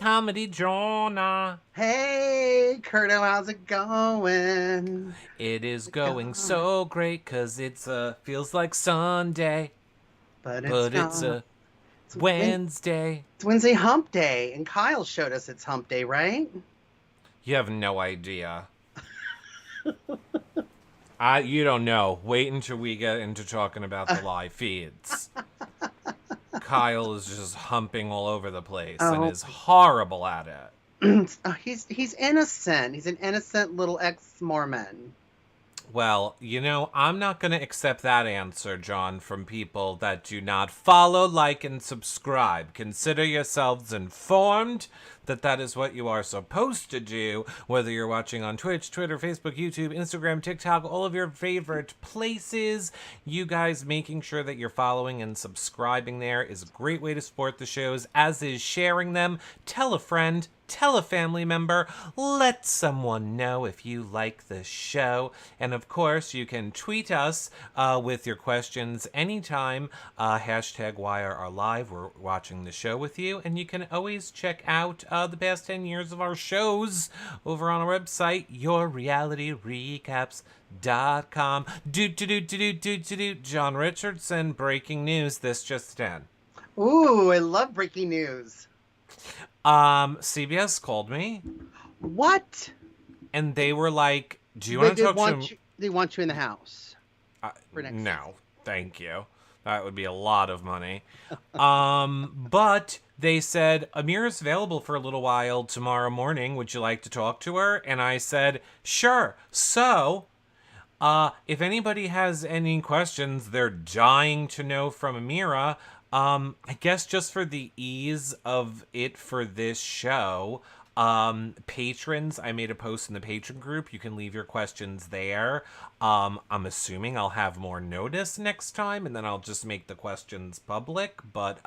Comedy Jonah. Hey, Curto, how's it going? It is How's it going going? so great because feels like Sunday, But it's but it's not. a It's, Wednesday. it's Wednesday hump day, and Kyle showed us it's hump day, right? You have no idea. You don't know. Wait until we get into talking about the live feeds. Kyle is just humping all over the place and Oh, is horrible at it. he's innocent. He's an innocent little ex-Mormon. Well, I'm not going to accept that answer, John, from people that do not follow, like, and subscribe. Consider yourselves informed that that is what you are supposed to do, whether you're watching on Twitch, Twitter, Facebook, YouTube, Instagram, TikTok, all of your favorite places. You guys making sure that you're following and subscribing there is a great way to support the shows, as is sharing them. Tell a friend. Tell a family member, let someone know if you like the show. And of course, you can tweet us with your questions anytime. Hashtag WhyRRLive. We're watching the show with you. And you can always check out the past 10 years of our shows over on our website, yourrealityrecaps.com. John Richardson, breaking news. This just in. Ooh, I love breaking news. CBS called me What? and they were like, "Do you They want to did talk want to?" you. They want you in the house for next season. No, thank you. That would be a lot of money. But they said Amira's available for a little while tomorrow morning. Would you like to talk to her? And I said, sure. So, if anybody has any questions they're dying to know from Amira, I guess just for the ease of it for this show, patrons, I made a post in the patron group. You can leave your questions there. I'm assuming I'll have more notice next time, and then I'll just make the questions public. But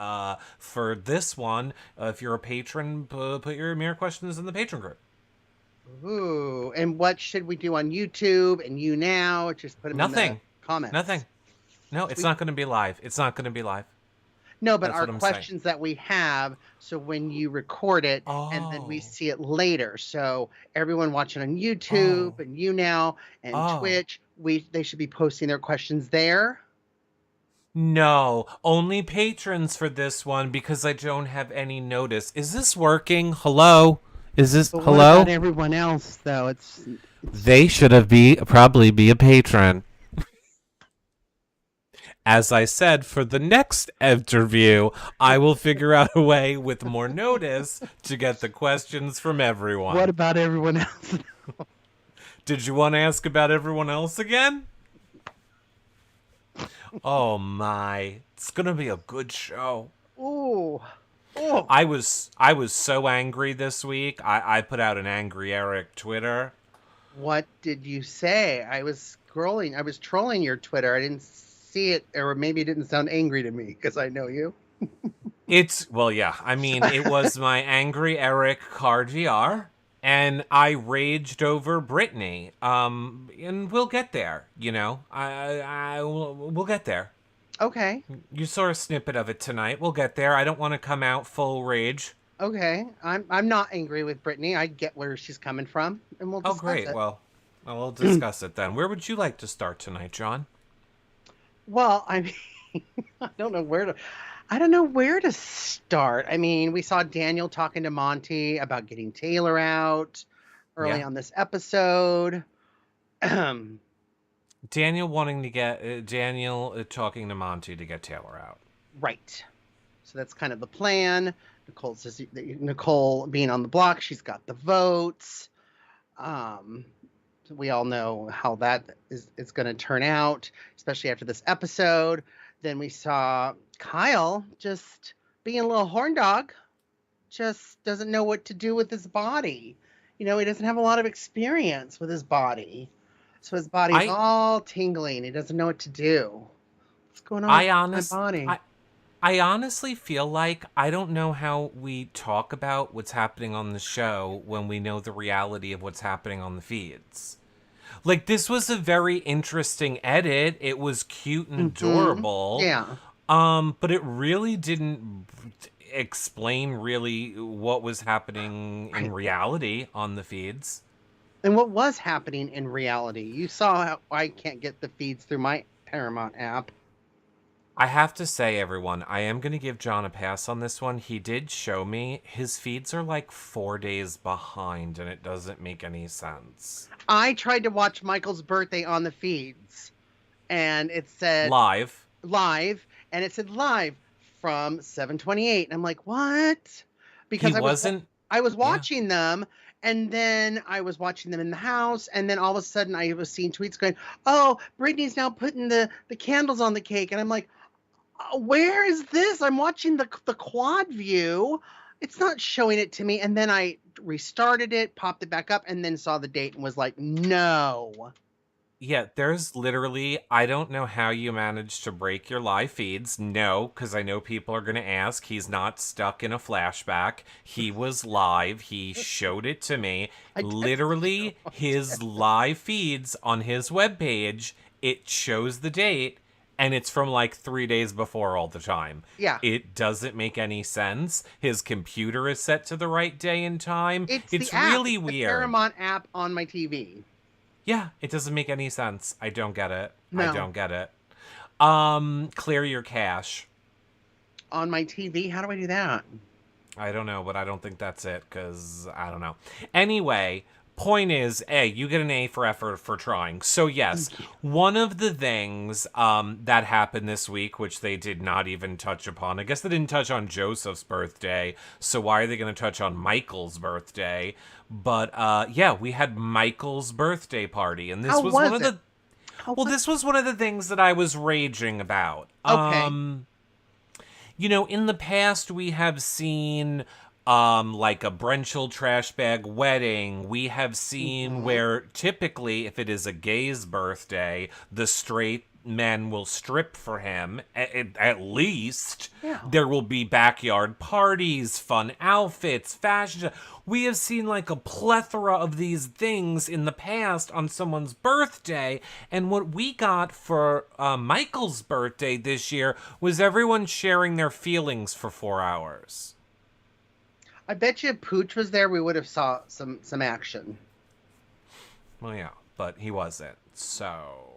for this one, if you're a patron, put your Amira questions in the patron group. Ooh, and what should we do on YouTube and you now? Just put them in the Nothing. comments. Nothing. No, it's Sweet. not going to be live. It's not going to be live. No, but That's our what I'm saying. questions that we have, so when you record it and then we Oh. see it later. So everyone watching on Oh. YouTube and you now and Oh. Twitch, they should be posting their questions there. No, only patrons for this one because I don't have any notice. Is this working? Hello? Is this But what about hello? everyone else though? It's They should have probably be a patron. As I said, for the next interview, I will figure out a way with more notice to get the questions from everyone. what about everyone else? Did you want to ask about everyone else again? Oh my. It's going to be a good show. Ooh. Oh. I was so angry this week. I put out an Angry Eric Twitter. What did you say? I was scrolling. I was trolling your Twitter. I didn't see it, or maybe it didn't sound angry to me because I know you. Well, yeah. I mean, it was my Angry Eric card VR, and I raged over Brittany. And we'll get there. We'll get there. Okay. You saw a snippet of it tonight. We'll get there. I don't want to come out full rage. Okay. I'm not angry with Brittany. I get where she's coming from, and we'll Oh, discuss great. it. Well, we'll discuss it then. Where would you like to start tonight, John? Well, I mean, I don't know where to start. I mean, we saw Daniel talking to Monty about getting Taylor out early on this episode. Daniel wanting to get Daniel talking to Monty to get Taylor out. Right. So that's kind of the plan. Nicole says Nicole being on the block, she's got the votes. We all know how that is going to turn out, especially after this episode. Then we saw Kyle just being a little horn dog, just doesn't know what to do with his body. He doesn't have a lot of experience with his body. So his body's all tingling. He doesn't know what to do. What's going on with my body? I honestly feel like I don't know how we talk about what's happening on the show when we know the reality of what's happening on the feeds. Like, this was a very interesting edit. It was cute and adorable. Yeah. But it really didn't... explain really what was happening in reality on the feeds. And what was happening in reality? You saw how I can't get the feeds through my Paramount app. I have to say, everyone, I am going to give John a pass on this one. He did show me his feeds are like 4 days behind, and it doesn't make any sense. I tried to watch Michael's birthday on the feeds, and it said Live, and it said live from 7:28. And I'm like, what? Because he wasn't. I was Yeah. watching them, and then I was watching them in the house, and then all of a sudden I was seeing tweets going, oh, Brittany's now putting the candles on the cake. And I'm like, where is this? I'm watching the quad view. It's not showing it to me. And then I restarted it, popped it back up, and then saw the date and was like, no. Yeah, there's literally, I don't know how you managed to break your live feeds. No, because I know people are going to ask. He's not stuck in a flashback. He was live. He showed it to me. Literally, his live feeds on his webpage, it shows the date, and it's from like 3 days before all the time. Yeah. It doesn't make any sense. His computer is set to the right day and time. It's really the app. It's weird. The Paramount app on my TV. Yeah, it doesn't make any sense. I don't get it. No. I don't get it. Clear your cache. On my TV? How do I do that? I don't know, but I don't think that's it, because I don't know. Anyway, point is, you get an A for effort for trying. So yes, one of the things that happened this week, which they did not even touch upon, I guess they didn't touch on Joseph's birthday, so why are they going to touch on Michael's birthday? But yeah, we had Michael's birthday party, and this How was was one of it? the... Well, this was one of the things that I was raging about. Okay. You know, in the past, we have seen like a Brenchel trash bag wedding. We have seen where typically, if it is a gay's birthday, the straight men will strip for him. At least there will be backyard parties, fun outfits, fashion. We have seen like a plethora of these things in the past on someone's birthday. And what we got for Michael's birthday this year was everyone sharing their feelings for 4 hours. I bet you if Pooch was there, we would have saw some action. Well, yeah, but he wasn't. So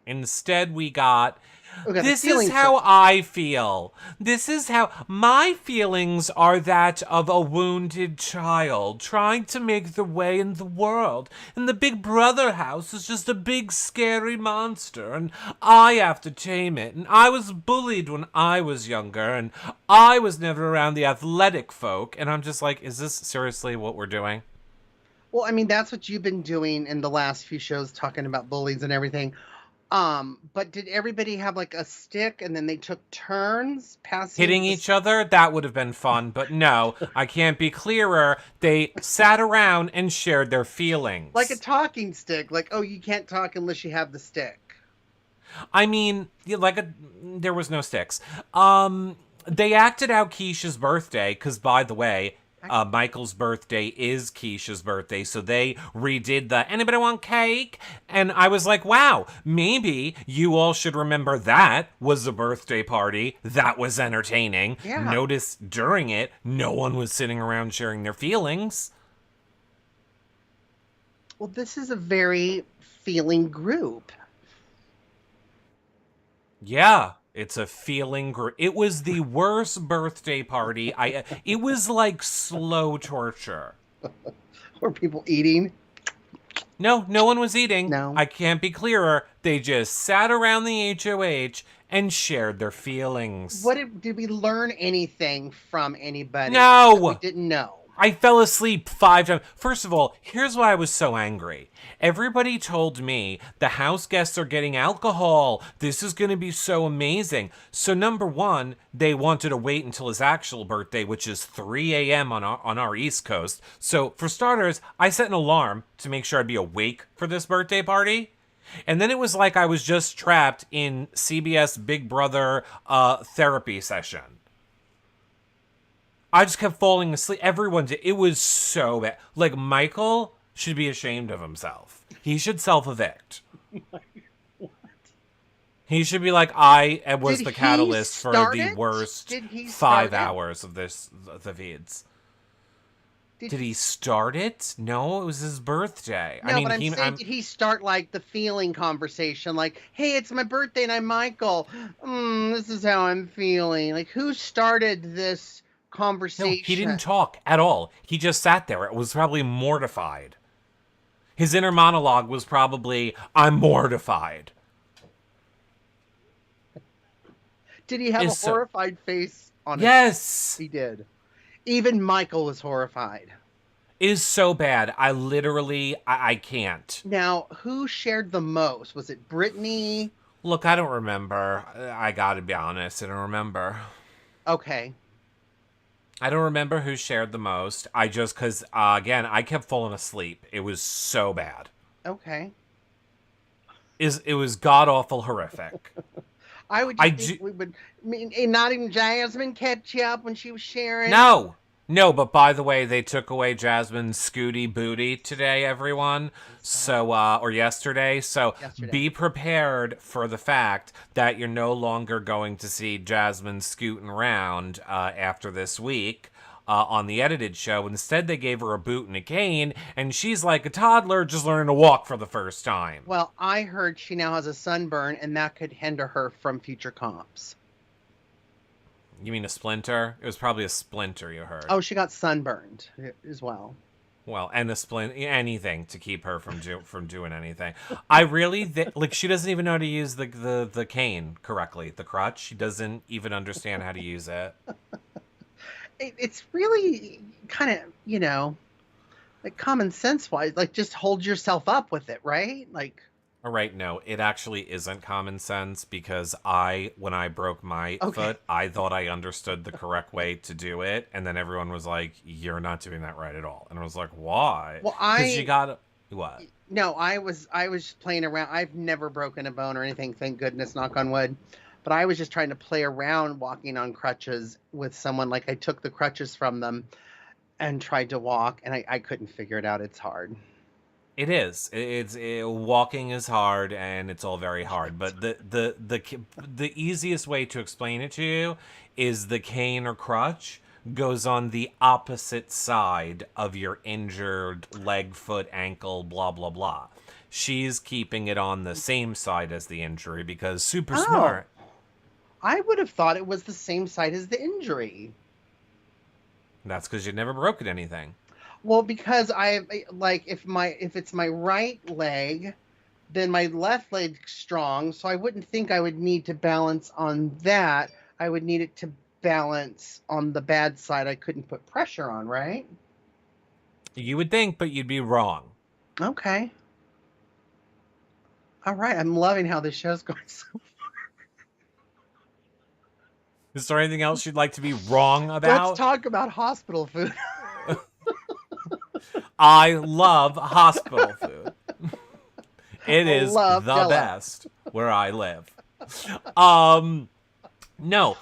instead, we got, this is how I feel. This is how my feelings are that of a wounded child trying to make their way in the world. And the Big Brother house is just a big scary monster, and I have to tame it. And I was bullied when I was younger, and I was never around the athletic folk. And I'm just like, is this seriously what we're doing? Well, I mean, that's what you've been doing in the last few shows, talking about bullies and everything. But did everybody have like a stick and then they took turns passing? Hitting each other? That would have been fun, but no, I can't be clearer. They sat around and shared their feelings. Like a talking stick. Like, oh, you can't talk unless you have the stick. I mean, there was no sticks. They acted out Keisha's birthday, because by the way, Michael's birthday is Keisha's birthday, so they redid the anybody want cake? And I was like, wow, maybe you all should remember that was a birthday party. That was entertaining. Yeah. Notice during it, no one was sitting around sharing their feelings. Well, this is a very feeling group. Yeah. It's a feeling. It was the worst birthday party. It was like slow torture. Were people eating? No one was eating. No. I can't be clearer. They just sat around the HOH and shared their feelings. Did we learn anything from anybody? No. That we didn't know. I fell asleep 5 times. First of all, here's why I was so angry. Everybody told me the house guests are getting alcohol. This is going to be so amazing. So number one, they wanted to wait until his actual birthday, which is 3 a.m. on our East Coast. So for starters, I set an alarm to make sure I'd be awake for this birthday party. And then it was like I was just trapped in CBS Big Brother therapy session. I just kept falling asleep. Everyone did. It was so bad. Like, Michael should be ashamed of himself. He should self-evict. What? He should be like, I was Did the he catalyst for start the it? worst Did he 5 start it? hours of the feeds. Did Did he? he start it? No, it was his birthday. I No, mean, but I'm saying, did he start like the feeling conversation? Like, hey, it's my birthday and I'm Michael. This is how I'm feeling. Like, who started this no, he conversation? didn't talk at all. He just sat there. It was probably mortified. His inner monologue was probably, I'm mortified. Did he have a Is so horrified face on his? Yes. He did. Even Michael was horrified. Is so bad. I literally, I can't. Now, who shared the most? Was it Brittany? Look, I don't remember. I gotta be honest, I don't remember. Okay. I don't remember who shared the most. I just, because, again, I kept falling asleep. It was so bad. Okay. It was god-awful horrific. I would just think we would, not even Jasmine kept you up when she was sharing. No, but by the way, they took away Jasmine's Scooty Booty today, everyone. So, or yesterday. So be prepared for the fact that you're no longer going to see Jasmine scooting around after this week on the edited show. Instead, they gave her a boot and a cane, and she's like a toddler just learning to walk for the first time. Well, I heard she now has a sunburn, and that could hinder her from future comps. You mean a splinter? It was probably a splinter you heard. Oh, she got sunburned as well. Well, and a splint, anything to keep her from doing anything. I really like. She doesn't even know how to use the cane correctly. The crutch. She doesn't even understand how to use it. It's really kind of, like common sense wise, like just hold yourself up with it, right? Like. All right, no, it actually isn't common sense because when I broke my foot, I thought I understood the correct way to do it, and then everyone was like, "You're not doing that right at all," and I was like, "Why?" Well, because you got what? No, I was playing around. I've never broken a bone or anything, thank goodness, knock on wood. But I was just trying to play around walking on crutches with someone. Like I took the crutches from them and tried to walk, and I couldn't figure it out. It's hard. It is. Walking is hard, and it's all very hard. But the easiest way to explain it to you is the cane or crutch goes on the opposite side of your injured leg, foot, ankle, blah blah blah. She's keeping it on the same side as the injury because super smart. I would have thought it was the same side as the injury. That's because you never broken anything. Well, because if it's my right leg, then my left leg's strong, so I wouldn't think I would need to balance on that. I would need it to balance on the bad side I couldn't put pressure on, right? You would think, but you'd be wrong. Okay. All right, I'm loving how this show's going so far. Is there anything else you'd like to be wrong about? Let's talk about hospital food. I love hospital food. It is the best where I live. No,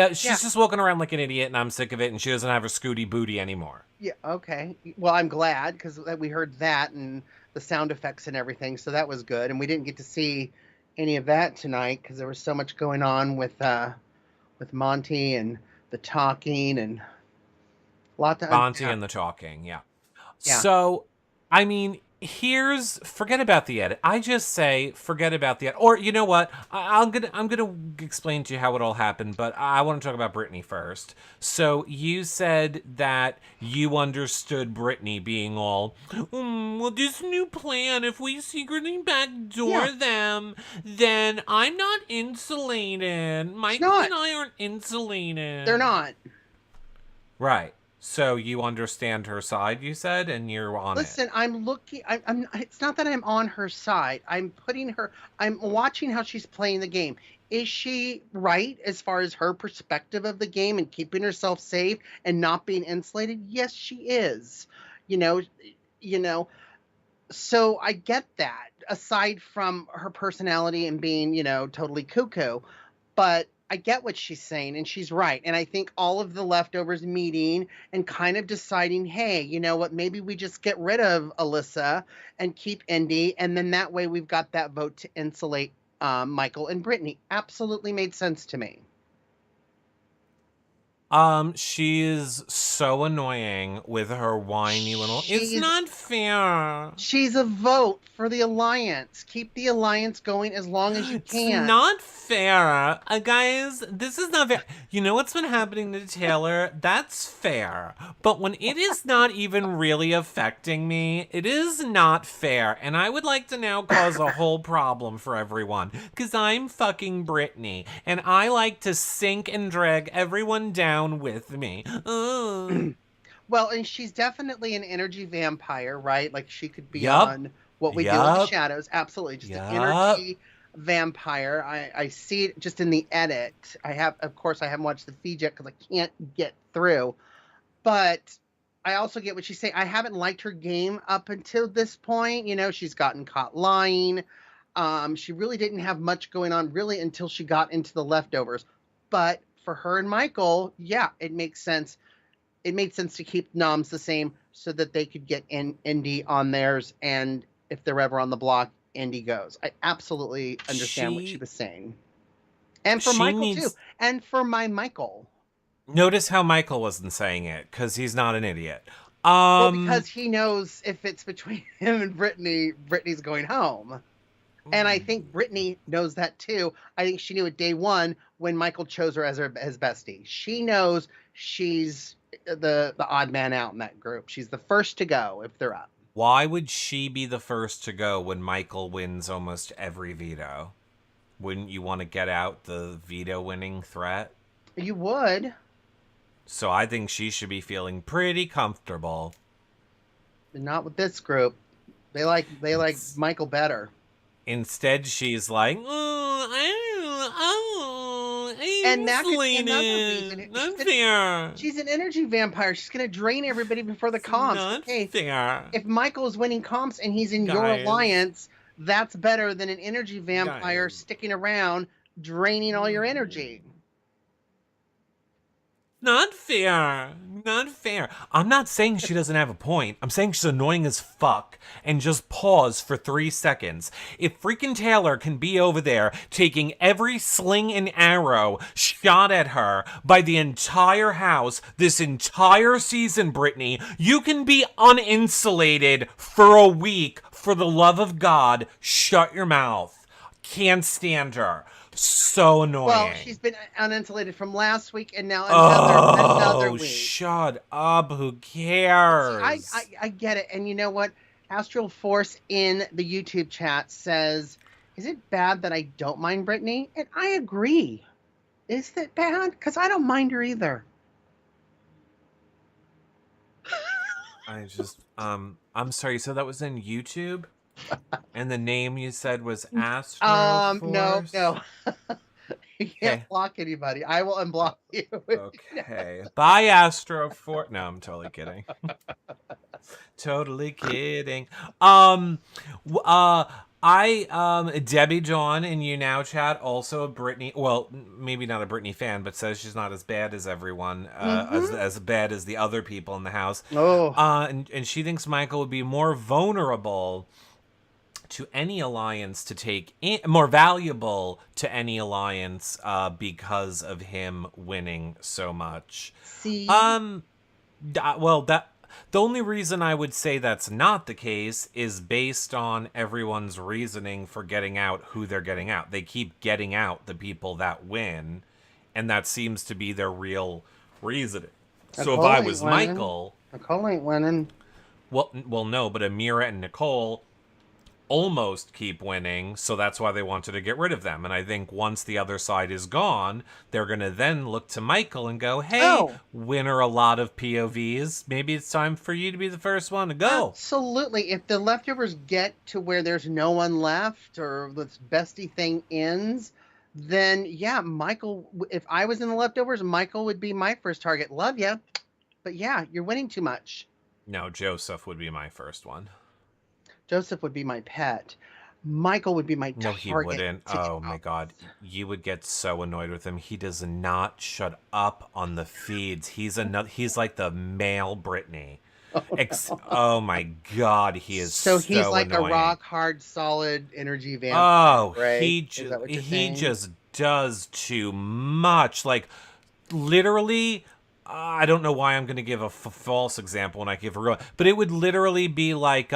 she's just walking around like an idiot, and I'm sick of it, and she doesn't have her Scooty Booty anymore. Yeah, okay. Well, I'm glad, because we heard that, and the sound effects and everything, so that was good, and we didn't get to see any of that tonight, because there was so much going on with Monty, and the talking, and a lot to Monty and the talking, yeah. So, I mean, forget about the edit. I just say forget about the edit. Or you know what? I'm gonna explain to you how it all happened, but I want to talk about Brittany first. So you said that you understood Brittany being all, well, this new plan, if we secretly backdoor them, then I'm not insulated. Michael and I aren't insulated. They're not. Right. So you understand her side, you said, and you're on it. Listen, I'm looking. I'm. It's not that I'm on her side. I'm watching how she's playing the game. Is she right as far as her perspective of the game and keeping herself safe and not being insulated? Yes, she is. So I get that. Aside from her personality and being, totally cuckoo, but I get what she's saying, and she's right. And I think all of the leftovers meeting and kind of deciding, hey, you know what, maybe we just get rid of Alyssa and keep Indy, and then that way we've got that vote to insulate Michael and Brittany. Absolutely made sense to me. She is so annoying with her whiny little, it's She's not fair. she's a vote for the alliance. Keep the alliance going as long as you It's can. not fair. Guys, this is not fair. You know what's been happening to Taylor? That's fair. But when it is not even really affecting me, it is not fair. And I would like to now cause a whole problem for everyone. Because I'm fucking Brittany. And I like to sink and drag everyone down with me. Ugh. Well, and she's definitely an energy vampire, right? Like she could be Yup. on What We Do in the Yup. Shadows. Absolutely. Just an Yup. energy vampire. I see it just in the edit. Of course, I haven't watched the feed yet because I can't get through. But I also get what she's saying. I haven't liked her game up until this point. You know, she's gotten caught lying. She really didn't have much going on really until she got into the leftovers. But for her and Michael, yeah, it makes sense. It made sense to keep noms the same so that they could get Indy on theirs, and if they're ever on the block, Indy goes. I absolutely understand what she was saying. And for She Michael, too. needs... And for my Michael. Notice how Michael wasn't saying it, because he's not an idiot. Well, because he knows if it's between him and Brittany, Brittany's going home. And I think Brittany knows that too. I think she knew it day one when Michael chose her as his bestie. She knows she's the odd man out in that group. She's the first to go if they're up. Why would she be the first to go when Michael wins almost every veto? Wouldn't you want to get out the veto winning threat? You would. So I think she should be feeling pretty comfortable. Not with this group. They like Michael better. Instead, she's like, And that could be another reason. Not fair. She's an energy vampire. She's going to drain everybody before the comps. Not fair. If Michael is winning comps and he's in your alliance, that's better than an energy vampire sticking around, draining all your energy. Not fair. Not fair. I'm not saying she doesn't have a point. I'm saying she's annoying as fuck. And just pause for 3 seconds. If freaking Taylor can be over there taking every sling and arrow shot at her by the entire house this entire season, Brittany, you can be uninsulated for a week. For the love of God, shut your mouth. Can't stand her. So annoying. Well, she's been uninsulated from last week and now another week. Shut up. Who cares? See, I get it. And you know what? Astral Force in the YouTube chat says, is it bad that I don't mind Brittany? And I agree. Is that bad? Because I don't mind her either. I'm sorry. So that was in YouTube? And the name you said was Astro Force? No. You can't block anybody. I will unblock you. Okay. Bye, Astro Force. No, I'm totally kidding. Totally kidding. Debbie Dawn in You Now chat, also a Brittany, well, maybe not a Brittany fan, but says she's not as bad as everyone, as bad as the other people in the house. And she thinks Michael would be more vulnerable to any alliance to take in, more valuable to any alliance because of him winning so much. See? The only reason I would say that's not the case is based on everyone's reasoning for getting out who they're getting out. They keep getting out the people that win, and that seems to be their real reasoning. So if I was Michael... Nicole ain't winning. Well, no, but Amira and Nicole almost keep winning, so that's why they wanted to get rid of them. And I think once the other side is gone, they're going to then look to Michael and go, hey, winner a lot of POVs, maybe it's time for you to be the first one to go. Absolutely. If the leftovers get to where there's no one left or this bestie thing ends, then yeah, Michael, if I was in the leftovers, Michael would be my first target. Love ya. But yeah, you're winning too much. No, Joseph would be my first one. Joseph would be my pet. Michael would be my target. No, he wouldn't. Oh my God. You would get so annoyed with him. He does not shut up on the feeds. He's like the male Brittany. Oh my God, he is So he's so like a annoying. rock hard solid energy vampire, Oh, right? Is that what you're he saying? just does too much. Like literally, I don't know why I'm going to give a false example when I give a real, but it would literally be like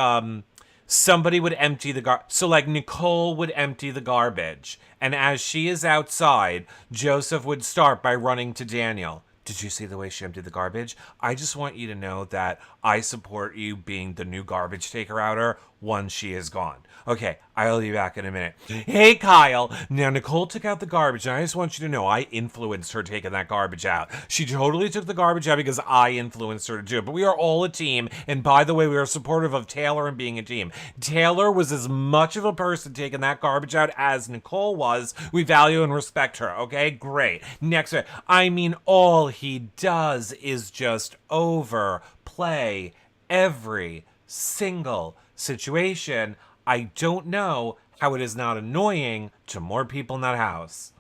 somebody would empty the so like Nicole would empty the garbage, and as she is outside, Joseph would start by running to Daniel. Did you see the way she emptied the garbage? I just want you to know that I support you being the new garbage taker outer once she is gone. Okay, I'll be back in a minute. Hey, Kyle. Now, Nicole took out the garbage, and I just want you to know I influenced her taking that garbage out. She totally took the garbage out because I influenced her to do it. But we are all a team, and by the way, we are supportive of Taylor and being a team. Taylor was as much of a person taking that garbage out as Nicole was. We value and respect her, okay? Great. Next, I mean, all he does is just overplay every single situation. I don't know how it is not annoying to more people in that house.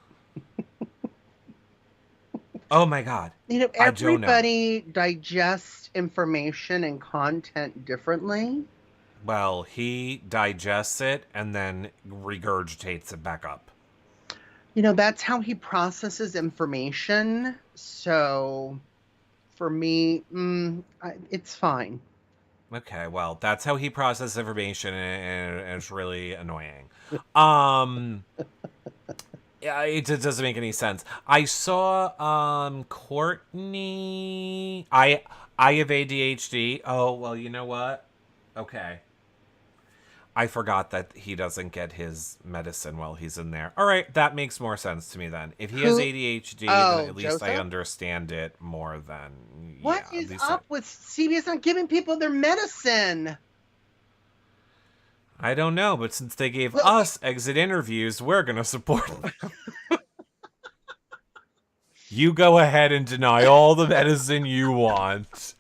Oh my God. I don't know. Everybody digests information and content differently. Well, he digests it and then regurgitates it back up. That's how he processes information. So for me, it's fine. Okay, well, that's how he processes information, and it's really annoying. Um, yeah, it just doesn't make any sense. I saw Courtney. I have ADHD. Oh well, you know what? Okay, I forgot that he doesn't get his medicine while he's in there. All right, that makes more sense to me then. If he has Who? ADHD, then Oh, at least I Joseph? understand it more than What yeah. At is least up with CBS not giving people their medicine? I don't know, but since they gave Look, us exit interviews, we're gonna support them. You go ahead and deny all the medicine you want.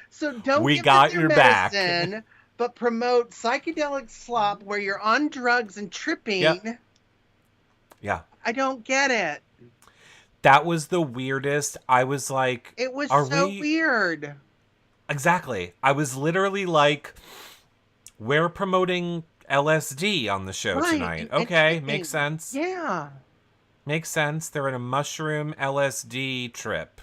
so don't We give them got their your back. medicine, but promote psychedelic slop where you're on drugs and Yep. tripping. Yeah. I don't get it. That was the weirdest. I was like, It was are so we weird. exactly? I was literally like, we're promoting LSD on the show Right. tonight. And Okay, makes tripping. sense. Yeah. Makes sense. They're in a mushroom LSD trip.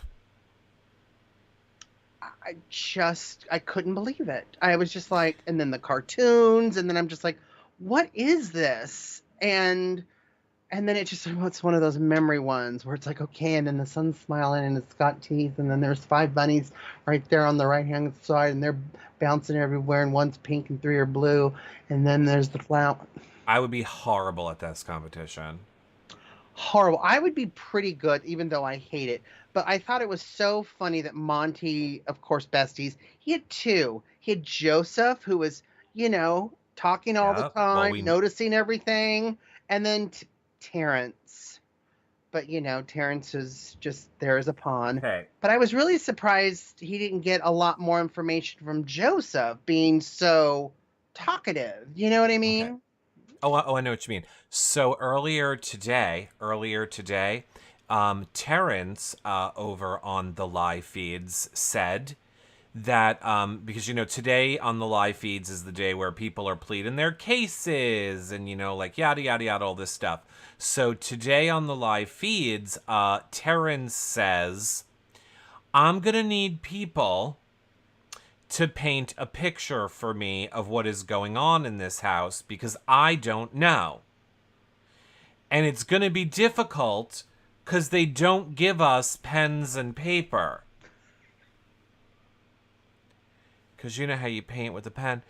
I couldn't believe it. I was just like, and then the cartoons, and then I'm just like, what is this? And then it's one of those memory ones where it's like, okay, and then the sun's smiling and it's got teeth, and then there's 5 bunnies right there on the right hand side, and they're bouncing everywhere, and one's pink and three are blue, and then there's the flower. I would be horrible at this competition. Horrible. I would be pretty good, even though I hate it. But I thought it was so funny that Monty, of course, besties, he had two. He had Joseph, who was, talking all the Yeah. Well, time, we noticing everything, and then Terence. But, Terence is just there as a pawn. okay. But I was really surprised he didn't get a lot more information from Joseph being so talkative. You know what I Okay. mean? Oh, I know what you mean. So earlier today, Terence over on the live feeds said that because today on the live feeds is the day where people are pleading their cases and like yada yada yada all this stuff. So today on the live feeds, Terence says, "I'm gonna need people to paint a picture for me of what is going on in this house because I don't know. And it's going to be difficult because they don't give us pens and paper. Because you know how you paint with a pen.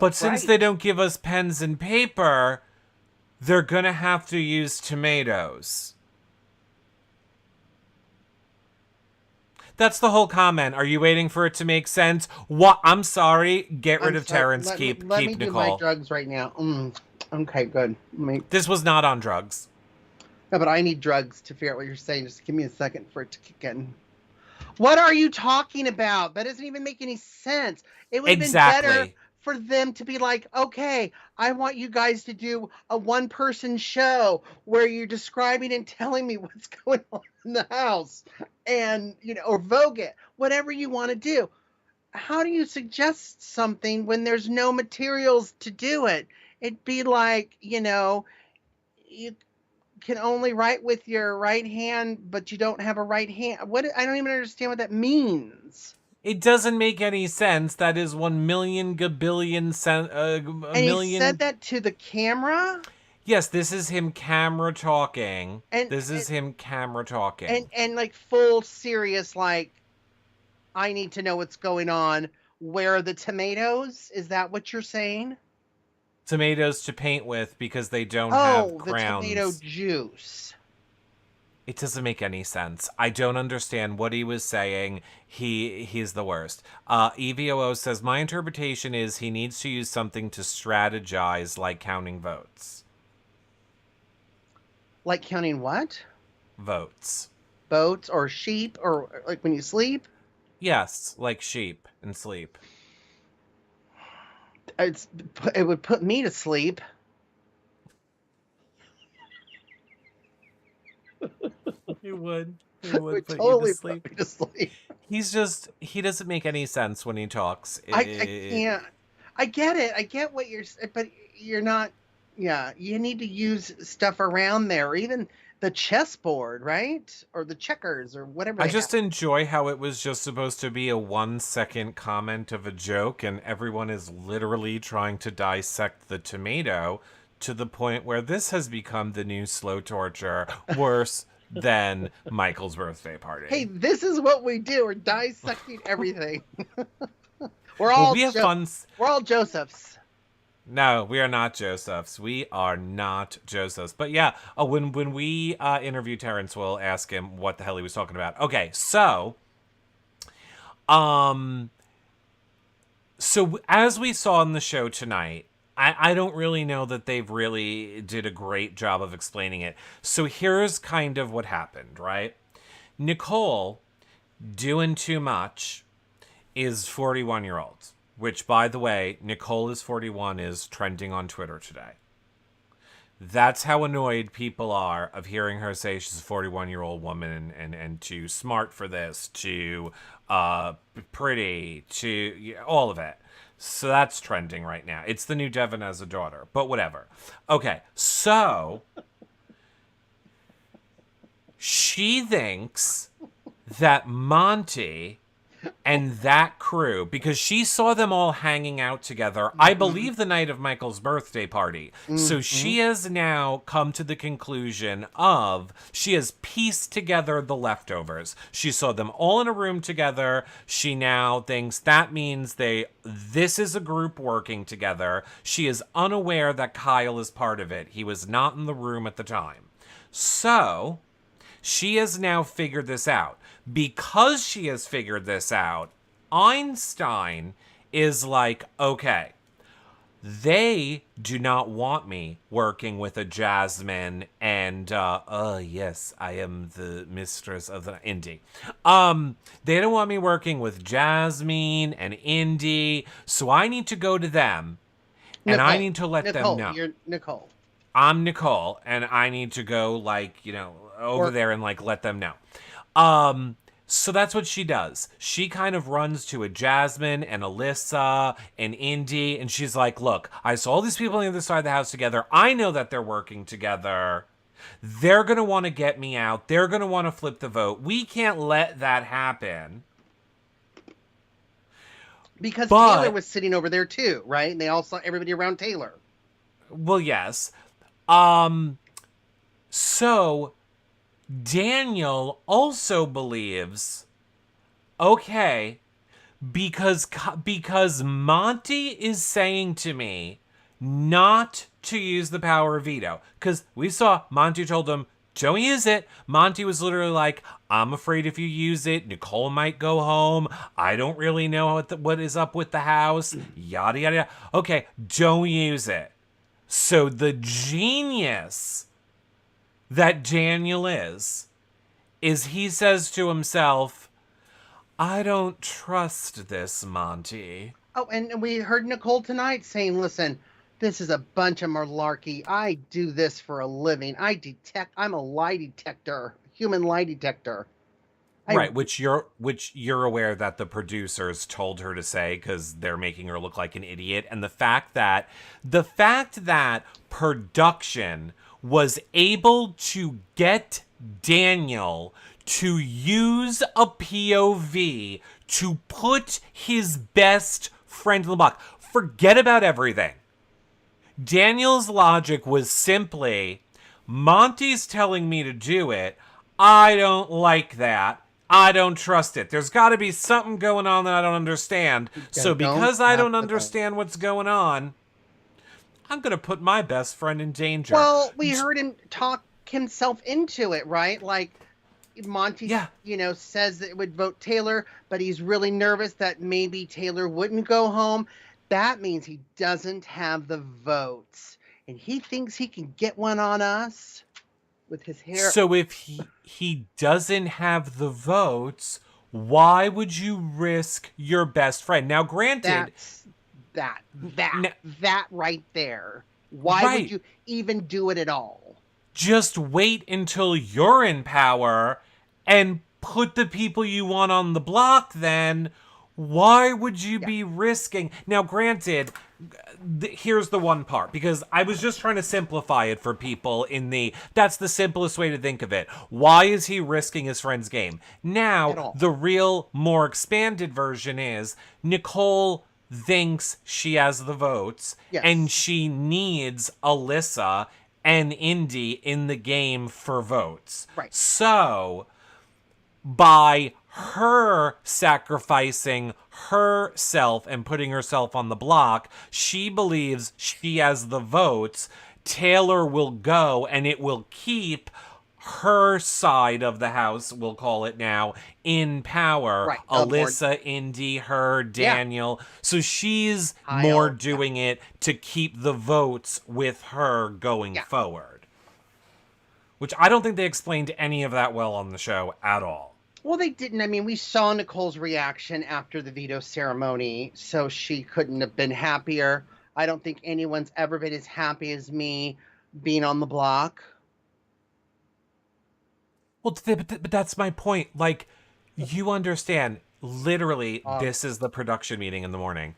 But since Right. they don't give us pens and paper, they're going to have to use tomatoes." That's the whole comment. Are you waiting for it to make sense? What? I'm sorry. Get rid I'm of sorry. Terrence. Let me Keep do my Nicole. drugs right now. Okay, good. This was not on drugs. No, but I need drugs to figure out what you're saying. Just give me a second for it to kick in. What are you talking about? That doesn't even make any sense. It would have been better Exactly. for them to be like, okay, I want you guys to do a one-person show where you're describing and telling me what's going on in the house, and or Vogue it, whatever you want to do. how do you suggest something when there's no materials to do it? It'd be like, you can only write with your right hand, but you don't have a right hand. I don't even understand what that means. It doesn't make any sense. That is 1 million gabillion a And he million. said that to the camera. Yes, this is him camera talking. And This is him camera talking. and like full serious, like, I need to know what's going on. Where are the tomatoes? Is that what you're saying? Tomatoes to paint with because they don't have crowns. The tomato juice. It doesn't make any sense. I don't understand what he was saying. He's the worst. EVOO says, my interpretation is he needs to use something to strategize, like counting votes. Like counting what? Votes. Boats or sheep, or like when you sleep? Yes, like sheep and sleep. It would put me to sleep. It would. It would put totally put me to sleep. He doesn't make any sense when he talks. I can't. I get it. I get what but you're not, you need to use stuff around there, or even the chessboard, right? Or the checkers, or whatever. I just enjoy how it was just supposed to be a 1-second comment of a joke, and everyone is literally trying to dissect the tomato to the point where this has become the new slow torture, worse than Michael's birthday party. Hey, this is what we do. We're dissecting everything. We're all fun. We're all Josephs. No, we are not Josephs. We are not Josephs. But yeah, when we interview Terence, we'll ask him what the hell he was talking about. Okay, so as we saw in the show tonight, I don't really know that they've really did a great job of explaining it. So here's kind of what happened, right? Nicole, doing too much, is 41-year-olds. Which, by the way, Nicole is 41 is trending on Twitter today. That's how annoyed people are of hearing her say she's a 41-year-old woman and too smart for this, too pretty, too all of it. So that's trending right now. It's the new Devin as a daughter, but whatever. Okay, so she thinks that Monty and that crew, because she saw them all hanging out together, I believe the night of Michael's birthday party. So she has now come to the conclusion of, she has pieced together the leftovers. She saw them all in a room together. She now thinks that means this is a group working together. She is unaware that Kyle is part of it. He was not in the room at the time. So she has now figured this out. Because she has figured this out, Einstein is like, okay, they do not want me working with a Jasmine and, yes, I am the mistress of the Indy. They don't want me working with Jasmine and Indy, so I need to go to them, and Nicole, I need to let them know. You're Nicole. I'm Nicole, and I need to go, over there and, let them know. So that's what she does. She kind of runs to a Jasmine and Alyssa and Indy, and she's like, look, I saw all these people on the other side of the house together. I know that they're working together. They're going to want to get me out. They're going to want to flip the vote. We can't let that happen. Because Taylor was sitting over there too, right? And they all saw everybody around Taylor. Well, yes. So Daniel also believes, okay, because Monty is saying to me not to use the power of veto, because we saw Monty told him, don't use it. Monty was literally like, I'm afraid if you use it, Nicole might go home. I don't really know what is up with the house. Yada, yada, yada. Okay, don't use it. So the genius that Daniel is he says to himself, I don't trust this, Monty. Oh, and we heard Nicole tonight saying, listen, this is a bunch of malarkey. I do this for a living. I'm a lie detector, human lie detector. Right, which you're aware that the producers told her to say because they're making her look like an idiot, and the fact that production was able to get Daniel to use a POV to put his best friend in the block. Forget about everything. Daniel's logic was simply, Monty's telling me to do it. I don't like that. I don't trust it. There's got to be something going on that I don't understand. So because I don't understand what's going on, I'm going to put my best friend in danger. Well, we heard him talk himself into it, right? Like, Monty, says that it would vote Taylor, but he's really nervous that maybe Taylor wouldn't go home. That means he doesn't have the votes, and he thinks he can get one on us with his hair. So if he doesn't have the votes, why would you risk your best friend? Now, granted, that right there. Why would you even do it at all? Just wait until you're in power and put the people you want on the block then. Why would you be risking? Now, granted, here's the one part, because I was just trying to simplify it for people that's the simplest way to think of it. Why is he risking his friend's game? Now, the real, more expanded version is Nicole thinks she has the votes and she needs Alyssa and Indy in the game for votes. Right. So, by her sacrificing herself and putting herself on the block, she believes she has the votes. Taylor will go and it will keep her side of the house, we'll call it now, in power. Right. Alyssa, Indy, her, Daniel. Yeah. So she's more doing it to keep the votes with her going forward. Which I don't think they explained any of that well on the show at all. Well, they didn't. I mean, we saw Nicole's reaction after the veto ceremony, so she couldn't have been happier. I don't think anyone's ever been as happy as me being on the block. Well, but that's my point. Like, you understand, literally, this is the production meeting in the morning.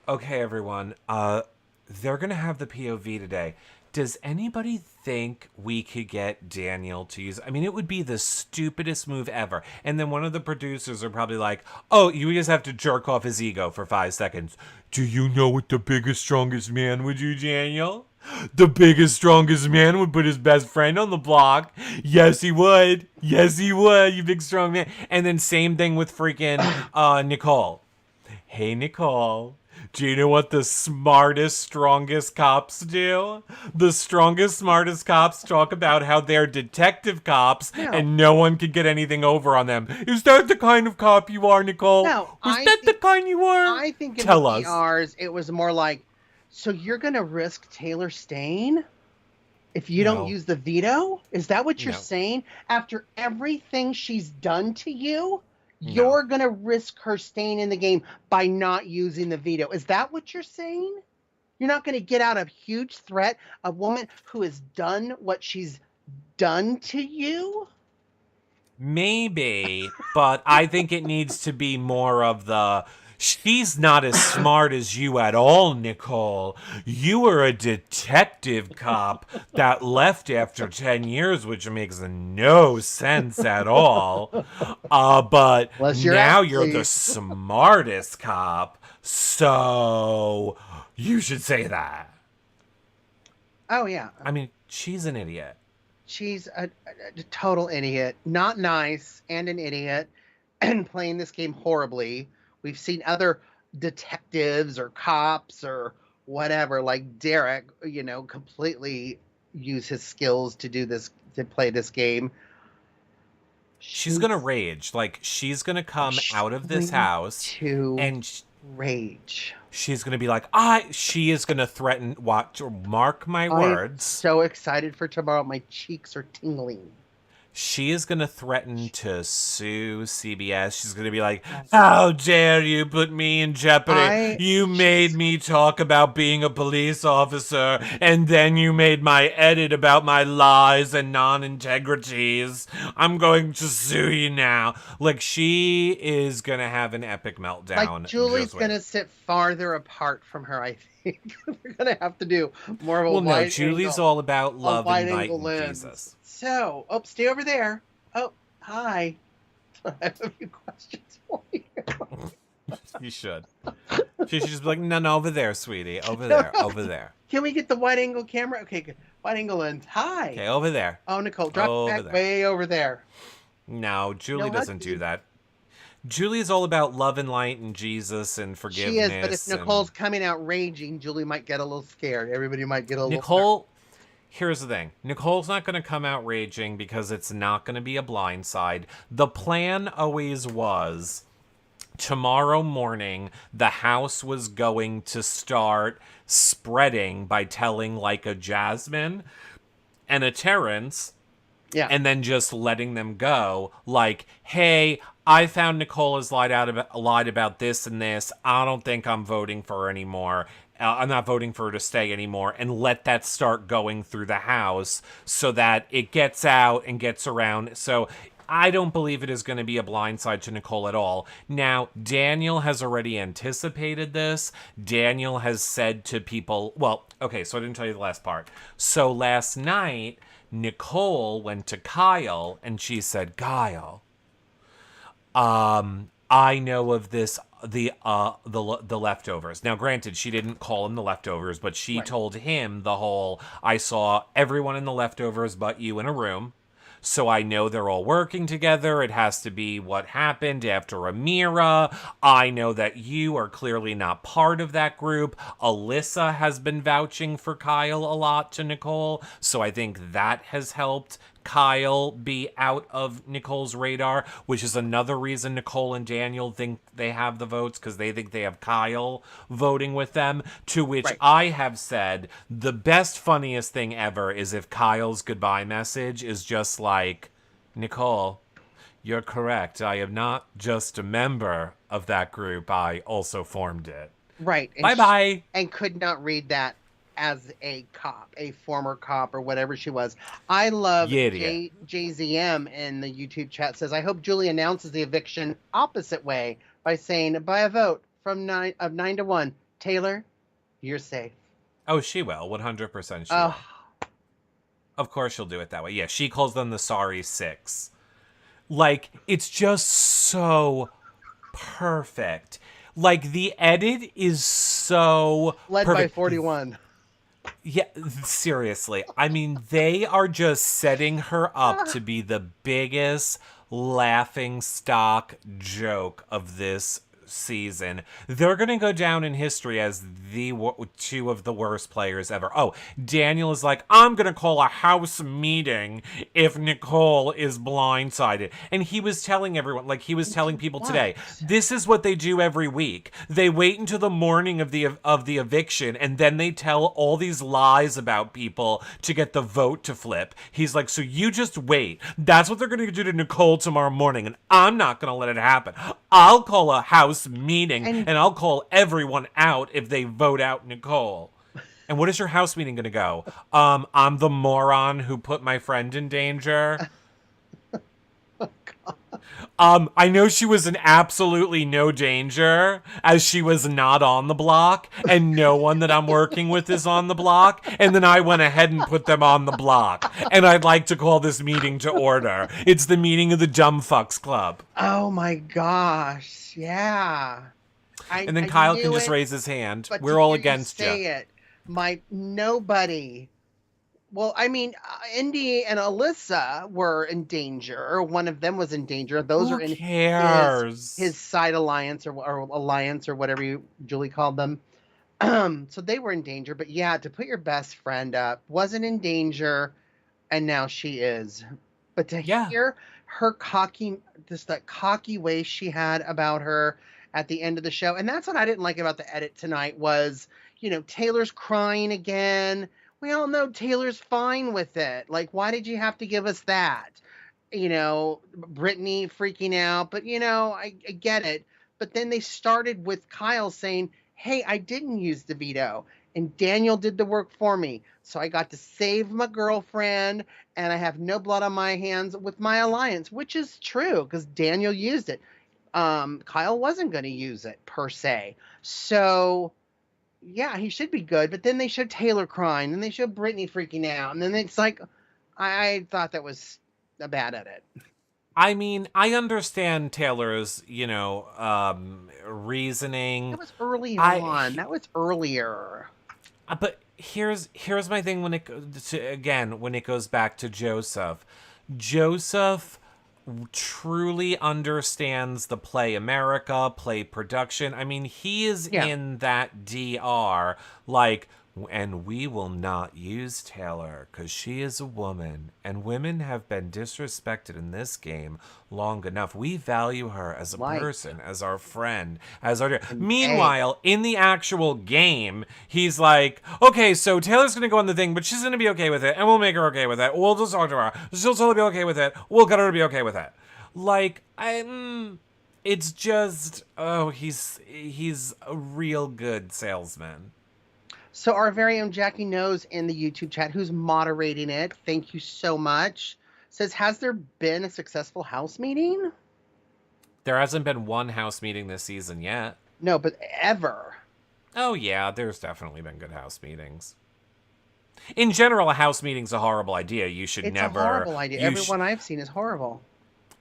Okay, everyone, they're going to have the POV today. Does anybody think we could get Daniel to use... I mean, it would be the stupidest move ever. And then one of the producers are probably like, oh, you just have to jerk off his ego for 5 seconds. Do you know what the biggest, strongest man would do, Daniel? The biggest, strongest man would put his best friend on the block. Yes, he would. Yes, he would, you big, strong man. And then same thing with freaking Nicole. Hey, Nicole. Do you know what the smartest, strongest cops do? The strongest, smartest cops talk about how they're detective cops and no one can get anything over on them. Is that the kind of cop you are, Nicole? No. Is that the kind you are? I think in the PRs, it was more like, so you're going to risk Taylor staying if you don't use the veto? Is that what you're saying? After everything she's done to you, you're going to risk her staying in the game by not using the veto. Is that what you're saying? You're not going to get out a huge threat, a woman who has done what she's done to you? Maybe, but I think it needs to be more of the... She's not as smart as you at all, Nicole. You were a detective cop that left after 10 years, which makes no sense at all. But now you're the smartest cop, so you should say that. Oh, yeah. I mean, she's an idiot. She's a total idiot. Not nice and an idiot and playing this game horribly. We've seen other detectives or cops or whatever, like Derek, completely use his skills to do this, to play this game. She's going to rage. Like, she's going to come out of this house and rage. She's going to be like, she is going to threaten, mark my words. I'm so excited for tomorrow. My cheeks are tingling. She is going to threaten to sue CBS. She's going to be like, how dare you put me in jeopardy? You made me talk about being a police officer, and then you made my edit about my lies and non-integrities. I'm going to sue you now. Like, she is going to have an epic meltdown. Like, Julie's going to sit farther apart from her, I think. We're going to have to do more of a wide Julie's angle, all about love and light and lens. Jesus. So, stay over there. Oh, hi. I have a few questions for you. You should. She should just be like, no, over there, sweetie. Over there. Can we get the wide angle camera? Okay, good. Wide angle lens. Hi. Okay, over there. Oh, Nicole, drop back way over there. No, Julie doesn't do that. Julie is all about love and light and Jesus and forgiveness. She is, but if Nicole's coming out raging, Julie might get a little scared. Everybody might get a little scared. Here's the thing. Nicole's not going to come out raging because it's not going to be a blindside. The plan always was tomorrow morning, the house was going to start spreading by telling like a Jasmine and a Terence. Yeah. And then just letting them go like, hey, I found Nicole has lied about this and this. I don't think I'm voting for her anymore. I'm not voting for her to stay anymore, and let that start going through the house so that it gets out and gets around. So I don't believe it is going to be a blindside to Nicole at all. Now, Daniel has already anticipated this. Daniel has said to people, well, okay, so I didn't tell you the last part. So last night, Nicole went to Kyle and she said, Kyle, I know of this, the leftovers. Now, granted, she didn't call him the leftovers, but she told him the whole, I saw everyone in the leftovers but you in a room. So I know they're all working together. It has to be what happened after Amira. I know that you are clearly not part of that group. Alyssa has been vouching for Kyle a lot to Nicole. So I think that has helped Kyle be out of Nicole's radar, which is another reason Nicole and Daniel think they have the votes, because they think they have Kyle voting with them, to which I have said the best, funniest thing ever is if Kyle's goodbye message is just like, Nicole, you're correct. I am not just a member of that group. I also formed it. Right. Bye-bye. And could not read that as a cop, a former cop, or whatever she was. I love JZM in the YouTube chat says, I hope Julie announces the eviction opposite way by saying, by a vote from 9 to 1, Taylor, you're safe. Oh, she will. 100% she will. Of course she'll do it that way. Yeah, she calls them the sorry six. Like, it's just so perfect. Like, the edit is so led perfect. By 41. Yeah, seriously. I mean, they are just setting her up to be the biggest laughing stock joke of this season. They're going to go down in history as the two of the worst players ever. Oh, Daniel is like, I'm going to call a house meeting if Nicole is blindsided. And he was telling everyone, like he was telling people today, this is what they do every week. They wait until the morning of the eviction, and then they tell all these lies about people to get the vote to flip. He's like, so you just wait. That's what they're going to do to Nicole tomorrow morning, and I'm not going to let it happen. I'll call a house meeting, and I'll call everyone out if they vote out Nicole. And what is your house meeting going to go? I'm the moron who put my friend in danger. I know she was in absolutely no danger, as she was not on the block, and no one that I'm working with is on the block, and then I went ahead and put them on the block. And I'd like to call this meeting to order. It's the meeting of the Dumb Fucks Club. Oh my gosh, yeah. And then Kyle can just raise his hand. We're all against you. It. Nobody... Well, I mean, Indy and Alyssa were in danger. One of them was in danger. Those are in his side alliance or alliance or whatever Julie called them. So they were in danger. But yeah, to put your best friend up, wasn't in danger, and now she is. But to hear her that cocky way she had about her at the end of the show, and that's what I didn't like about the edit tonight was, Taylor's crying again. We all know Taylor's fine with it. Like, why did you have to give us that? Brittany freaking out, but I get it. But then they started with Kyle saying, "Hey, I didn't use the veto, and Daniel did the work for me, so I got to save my girlfriend, and I have no blood on my hands with my alliance," which is true because Daniel used it. Kyle wasn't going to use it per se, so yeah, he should be good. But then they showed Taylor crying, and they showed Brittany freaking out, and then it's like, I thought that was a bad edit. I mean, I understand Taylor's, reasoning. That was early I, on. That was earlier. but here's my thing when it when it goes back to Joseph. Joseph truly understands the Play America, Play production. I mean, he is Yeah. in that DR like, and we will not use Taylor because she is a woman, and women have been disrespected in this game long enough. We value her as a person, as our friend, as our. Meanwhile, in the actual game, he's like, okay, so Taylor's gonna go on the thing, but she's gonna be okay with it, and we'll make her okay with it. We'll just talk to her. She'll totally be okay with it. We'll get her to be okay with it. Like, it's just, he's a real good salesman. So our very own Jackie Knows in the YouTube chat, who's moderating it, thank you so much, says, has there been a successful house meeting? There hasn't been one house meeting this season yet. No, but ever. Oh yeah, there's definitely been good house meetings. In general, a house meeting's a horrible idea. You should never... It's a horrible idea. Everyone I've seen is horrible.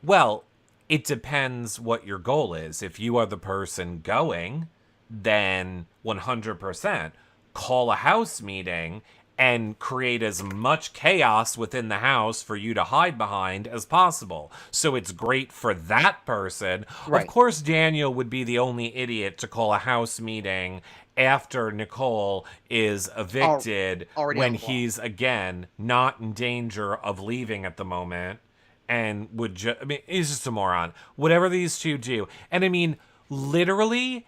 Well, it depends what your goal is. If you are the person going, then 100%. Call a house meeting and create as much chaos within the house for you to hide behind as possible. So it's great for that person. Right. Of course, Daniel would be the only idiot to call a house meeting after Nicole is evicted when he's, again, not in danger of leaving at the moment and would just... I mean, he's just a moron. Whatever these two do. And I mean, literally...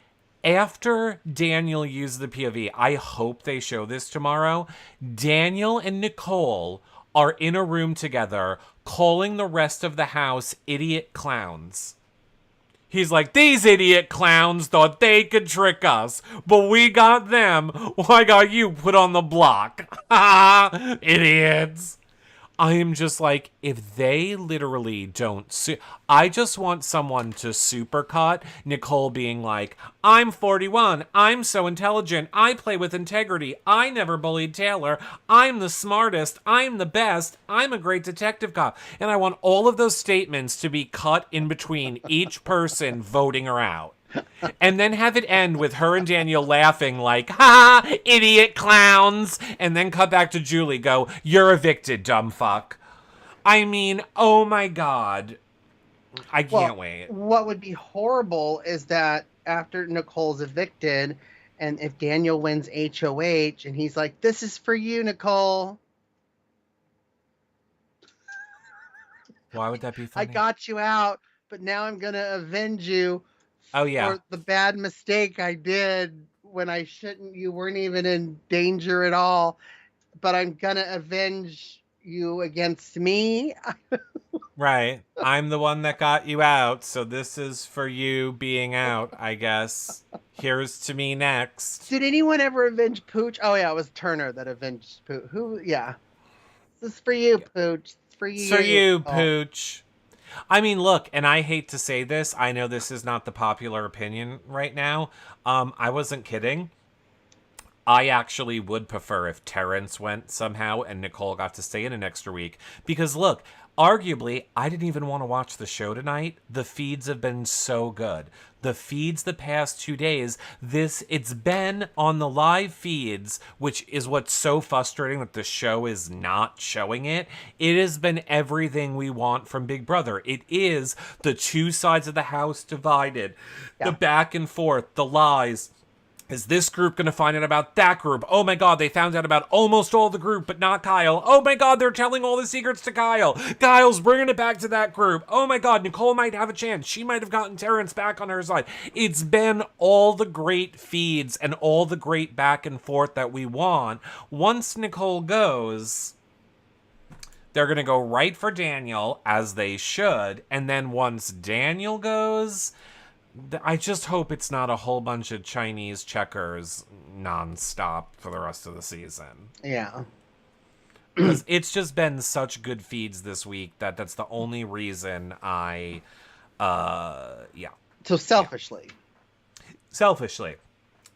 After Daniel used the POV, I hope they show this tomorrow, Daniel and Nicole are in a room together calling the rest of the house idiot clowns. He's like, these idiot clowns thought they could trick us, but we got them. Well, I got you put on the block. Idiots. I am just like, if they literally don't... I just want someone to supercut Nicole being like, I'm 41, I'm so intelligent, I play with integrity, I never bullied Taylor, I'm the smartest, I'm the best, I'm a great detective cop. And I want all of those statements to be cut in between each person voting her out. And then have it end with her and Daniel laughing like, ha, idiot clowns. And then cut back to Julie, go, you're evicted, dumb fuck. I mean, oh my God. I can't wait. What would be horrible is that after Nicole's evicted, and if Daniel wins HOH, and he's like, this is for you, Nicole. Why would that be funny? I got you out, but now I'm going to avenge you. Oh, yeah. For the bad mistake I did when I shouldn't. You weren't even in danger at all. But I'm going to avenge you against me. Right. I'm the one that got you out. So this is for you being out, I guess. Here's to me next. Did anyone ever avenge Pooch? Oh, yeah, it was Turner that avenged Pooch. Who? Yeah. This is for you, Pooch. It's for you. It's for you, Pooch. I mean, look, and I hate to say this. I know this is not the popular opinion right now. I wasn't kidding. I actually would prefer if Terence went somehow and Nicole got to stay in an extra week. Because look, arguably, I didn't even want to watch the show tonight. The feeds have been so good. The feeds the past 2 days, it's been on the live feeds, which is what's so frustrating that the show is not showing it. It has been everything we want from Big Brother. It is the two sides of the house divided, the back and forth, the lies. Is this group going to find out about that group? Oh my God, they found out about almost all the group, but not Kyle. Oh my God, they're telling all the secrets to Kyle. Kyle's bringing it back to that group. Oh my God, Nicole might have a chance. She might have gotten Terence back on her side. It's been all the great feeds and all the great back and forth that we want. Once Nicole goes, They're going to go right for Daniel, as they should. And then once Daniel goes, I just hope it's not a whole bunch of Chinese checkers nonstop for the rest of the season. Yeah. Because it's just been such good feeds this week that's the only reason I, yeah. So selfishly. Selfishly.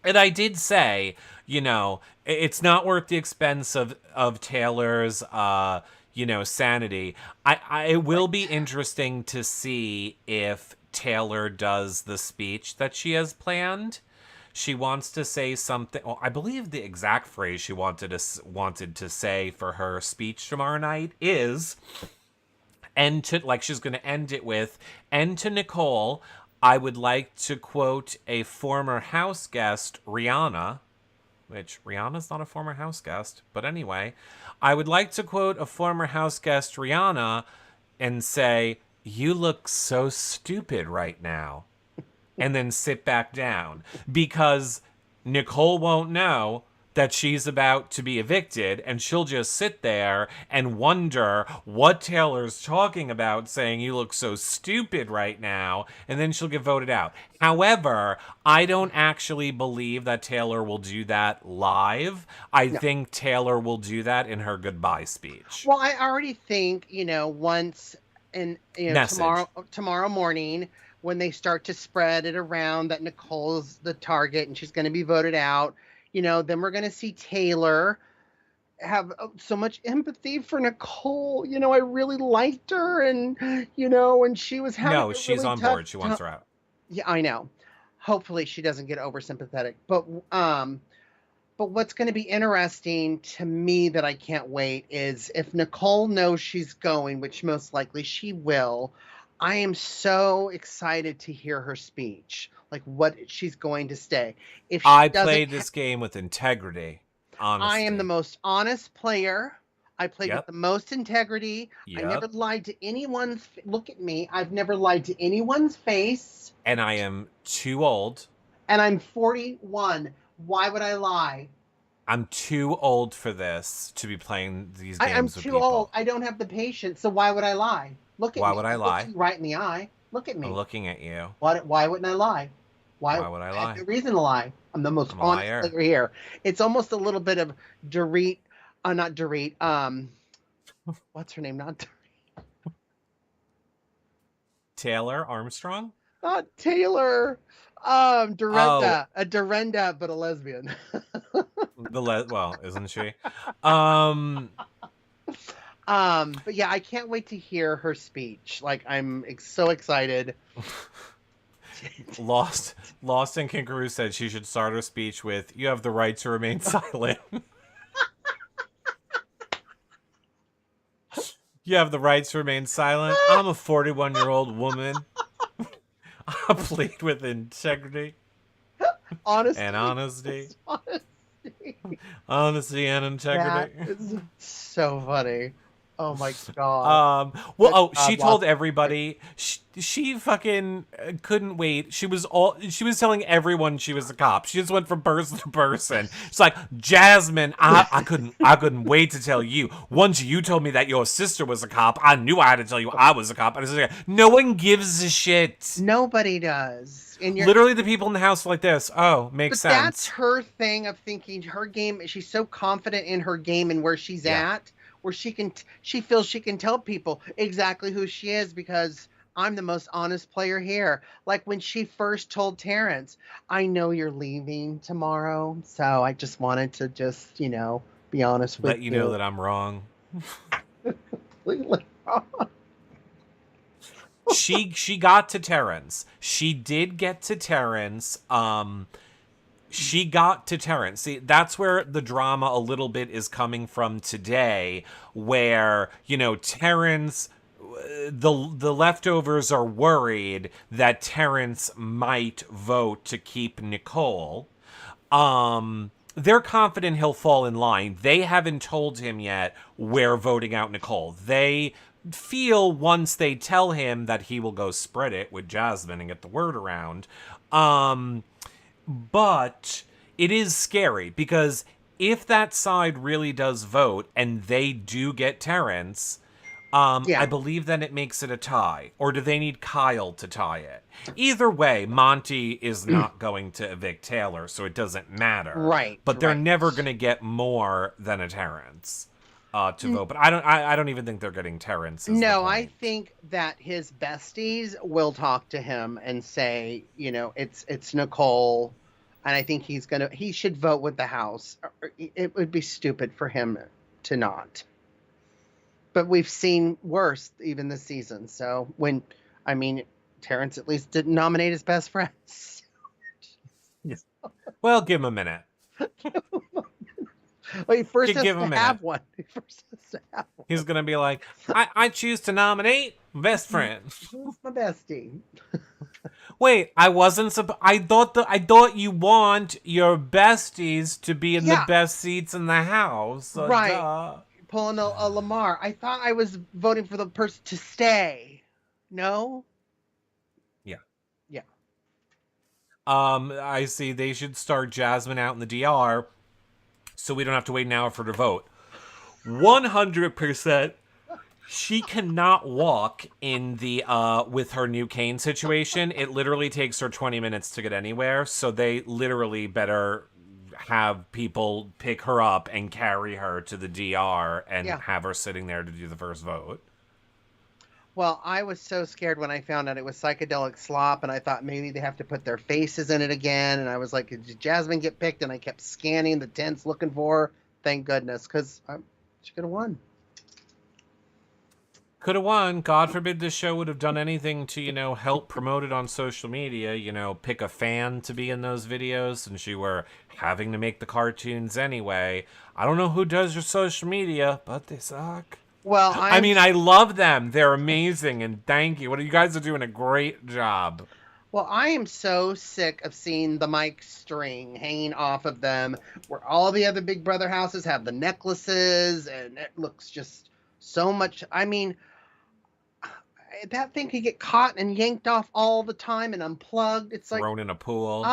And I did say, you know, it's not worth the expense of Taylor's, you know, sanity. It will be interesting to see if Taylor does the speech that she has planned. She wants to say something. Well, I believe the exact phrase she wanted to say for her speech tomorrow night is, and to, like, she's going to end it with, and to Nicole, I would like to quote a former house guest, Rihanna, which Rihanna's not a former house guest, but anyway, I would like to quote a former house guest, Rihanna, and say, "You look so stupid right now," and then sit back down, because Nicole won't know that she's about to be evicted, and she'll just sit there and wonder what Taylor's talking about, saying you look so stupid right now, and then she'll get voted out. However, I don't actually believe that Taylor will do that live. I think Taylor will do that in her goodbye speech. Well, I already think, you know, once and you know tomorrow morning, when they start to spread it around that Nicole's the target and she's going to be voted out, you know, then we're going to see Taylor have so much empathy for Nicole. You know, I really liked her, and you know, and she was having no, she's really on board. She wants her out. Yeah, I know. Hopefully, she doesn't get oversympathetic. But what's going to be interesting to me that I can't wait is if Nicole knows she's going, which most likely she will. I am so excited to hear her speech, like what she's going to say. If she I played this game with integrity. Honestly. I am the most honest player. I played with the most integrity. I never lied to anyone's. Look at me. I've never lied to anyone's face. And I am too old. And I'm 41. Why would I lie? I'm too old for this, to be playing these games with people. I'm too old. I don't have the patience. So why would I lie? Look at me. Why would I lie? Look you right in the eye. Look at me. I'm looking at you. Why wouldn't I lie? Why would I lie? I have no reason to lie. I'm the most honest player here. It's almost a little bit of Dorit. Not Dorit. What's her name? Not Dorit. Taylor Armstrong? Not Taylor. Dorinda. A Dorinda, but a lesbian. Well, isn't she? But yeah, I can't wait to hear her speech. Like, I'm so excited. Lost and Kangaroo said she should start her speech with, "You have the right to remain silent." You have the right to remain silent. I'm a 41-year-old woman. I plead with integrity. Honesty. And honesty. Honesty and integrity. That is so funny. Oh my god. She told everybody she fucking couldn't wait. She was telling everyone she was a cop. She just went from person to person. It's like, Jasmine, I couldn't wait to tell you. Once you told me that your sister was a cop, I knew I had to tell you I was a cop. And it's like, no one gives a shit. Nobody does. Literally the people in the house like this. Oh, makes sense. That's her thing of thinking her game. She's so confident in her game and where she's at. Where she feels she can tell people exactly who she is because I'm the most honest player here. Like when she first told Terence, I know you're leaving tomorrow, so I just wanted to just, you know, be honest with you. Let you know that I'm wrong. Completely wrong. She got to Terence. She did get to Terence. She got to Terence. See, that's where the drama a little bit is coming from today, where, you know, Terence, the leftovers are worried that Terence might vote to keep Nicole. They're confident he'll fall in line. They haven't told him yet we're voting out Nicole. They feel once they tell him that he will go spread it with Jasmine and get the word around. But it is scary because if that side really does vote and they do get Terence, Yeah. I believe then it makes it a tie. Or do they need Kyle to tie it? Either way, Monty is not going to evict Taylor, so it doesn't matter. Right, But they're right. never going to get more than a Terence to vote. But I don't even think they're getting Terence. No, I think that his besties will talk to him and say, it's Nicole, and I think he should vote with the house. It would be stupid for him to not. But we've seen worse even this season. So Terence at least didn't nominate his best friends. Well, give him a minute. Well, he first has to have one. He's gonna be like, I choose to nominate best friend. Who's my bestie? Wait, I wasn't. I thought you want your besties to be in the best seats in the house. Right. Duh. Pulling a Lamar. I thought I was voting for the person to stay. No. Yeah. I see. They should start Jasmine out in the DR, so we don't have to wait an hour for her to vote. 100%. She cannot walk in the with her new cane situation. It literally takes her 20 minutes to get anywhere, so they literally better have people pick her up and carry her to the DR and have her sitting there to do the first vote. Well, I was so scared when I found out it was psychedelic slop, and I thought maybe they have to put their faces in it again. And I was like, did Jasmine get picked? And I kept scanning the tents looking for her. Thank goodness, because she could have won. Could have won. God forbid this show would have done anything to, help promote it on social media, pick a fan to be in those videos, and she were having to make the cartoons anyway. I don't know who does your social media, but they suck. Well, I love them. They're amazing, and thank you. You guys are doing a great job. Well, I am so sick of seeing the mic string hanging off of them, where all the other Big Brother houses have the necklaces, and it looks just so much. That thing could get caught and yanked off all the time and unplugged. It's like thrown in a pool.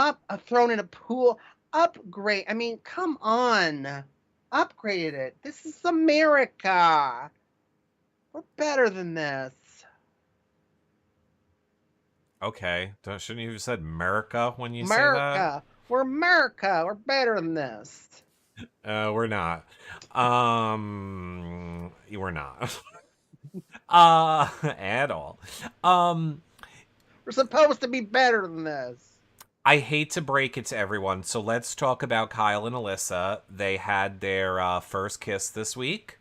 Thrown in a pool. Upgrade. Come on. Upgraded it. This is America. We're better than this. Okay. Shouldn't you have said America when you say that? We're America. We're better than this. We're not. We're not. At all. We're supposed to be better than this. I hate to break it to everyone, so let's talk about Kyle and Alyssa. They had their first kiss this week.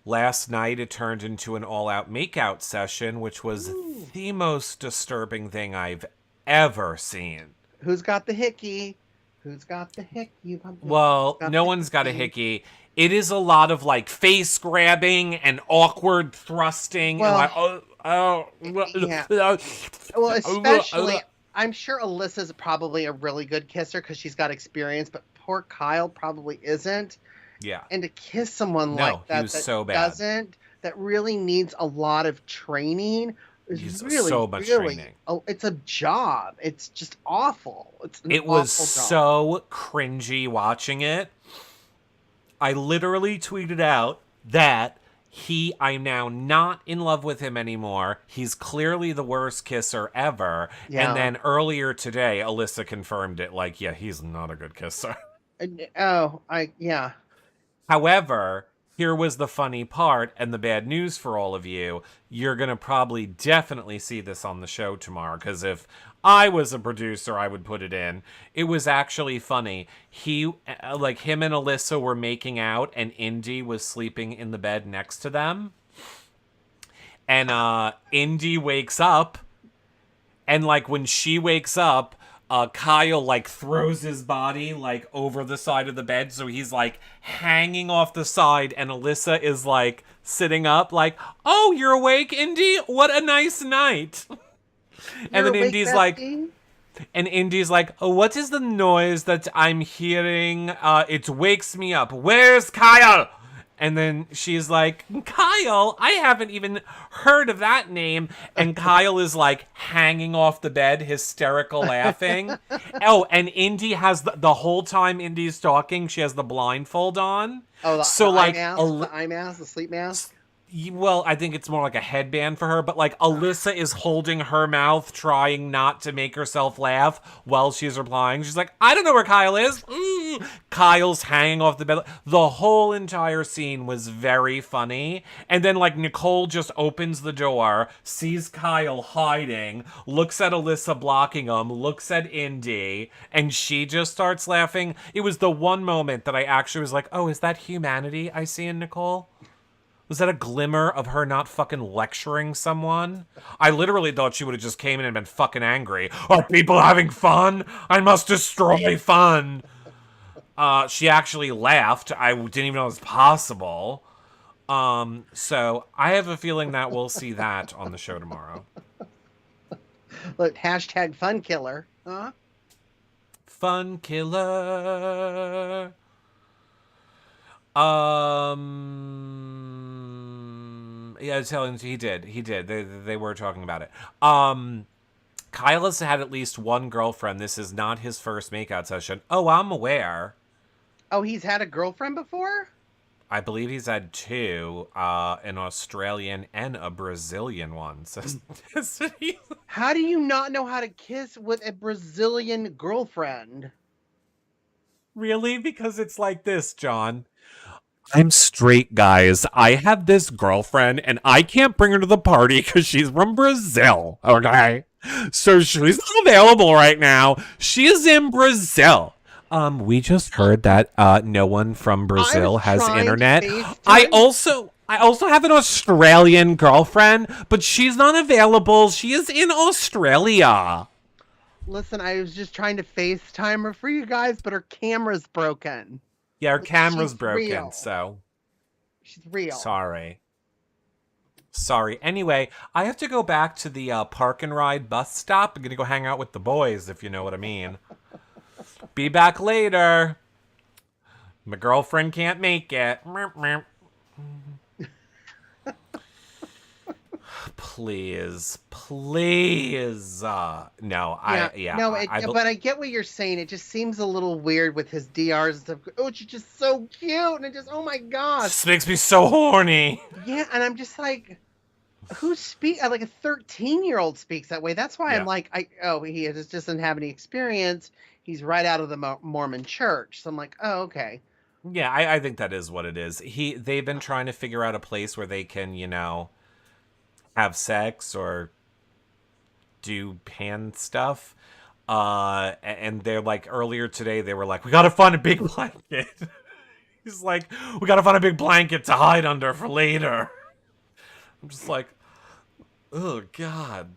Last night, it turned into an all-out makeout session, which was the most disturbing thing I've ever seen. Who's got the hickey? Who's got the hickey? Well, no one's got a hickey. It is a lot of, face grabbing and awkward thrusting. Well, and Well, especially, I'm sure Alyssa's probably a really good kisser because she's got experience, but poor Kyle probably isn't. Yeah. And to kiss someone like that so bad. that really needs a lot of training is really, so much really, training. Oh, it's a job. It's just awful. It was so cringy watching it. I literally tweeted out that I'm now not in love with him anymore. He's clearly the worst kisser ever. Yeah. And then earlier today, Alyssa confirmed it. He's not a good kisser. Yeah. However, here was the funny part and the bad news for all of you. You're going to probably definitely see this on the show tomorrow, because if I was a producer, I would put it in. It was actually funny. Him and Alyssa were making out, and Indy was sleeping in the bed next to them. And Indy wakes up, and when she wakes up, Kyle throws his body over the side of the bed, so he's hanging off the side, and Alyssa is sitting up oh, you're awake, Indy? What a nice night. And then Indy's Indy's oh, what is the noise that I'm hearing? It wakes me up. Where's Kyle? And then she's like, Kyle? I haven't even heard of that name. And Kyle is hanging off the bed, hysterical laughing. Oh, and Indy has the whole time Indy's talking, she has the blindfold on. Oh, the eye mask, the sleep mask? Well, I think it's more like a headband for her, but like Alyssa is holding her mouth, trying not to make herself laugh while she's replying. She's like, I don't know where Kyle is. Kyle's hanging off the bed. The whole entire scene was very funny. And then like Nicole just opens the door, sees Kyle hiding, looks at Alyssa blocking him, looks at Indy, and she just starts laughing. It was the one moment that I actually was like, oh, is that humanity I see in Nicole? Was that a glimmer of her not fucking lecturing someone? I literally thought she would have just came in and been fucking angry. Are people having fun? I must destroy fun. She actually laughed. I didn't even know it was possible. So I have a feeling that we'll see that on the show tomorrow. Look, hashtag fun killer. Huh? Fun killer. Yeah, I was telling you, he did. They were talking about it. Kyle has had at least one girlfriend. This is not his first makeout session. Oh, I'm aware. Oh, he's had a girlfriend before? I believe he's had two, an Australian and a Brazilian one. So, how do you not know how to kiss with a Brazilian girlfriend? Really? Because it's like this, John. I'm straight, guys. I have this girlfriend, and I can't bring her to the party because she's from Brazil, okay? So she's not available right now. She is in Brazil. We just heard that no one from Brazil has internet. I also have an Australian girlfriend, but she's not available. She is in Australia. Listen, I was just trying to FaceTime her for you guys, but her camera's broken. Yeah, her camera's broken, real. so... She's real. Sorry. Anyway, I have to go back to the park and ride bus stop. I'm going to go hang out with the boys, if you know what I mean. Be back later. My girlfriend can't make it. Please. No, but I get what you're saying. It just seems a little weird with his DRs and stuff. Oh, she's just so cute, and it just, oh my gosh, this makes me so horny. Yeah, and I'm just like, like a 13-year-old speaks that way. That's why I'm like, he just doesn't have any experience. He's right out of the Mormon church, so I'm like, oh, okay. Yeah, I think that is what it is. They've been trying to figure out a place where they can, have sex or do hand stuff. And they're like, earlier today, they were like, we gotta find a big blanket. He's like, we gotta find a big blanket to hide under for later. I'm just like, oh, God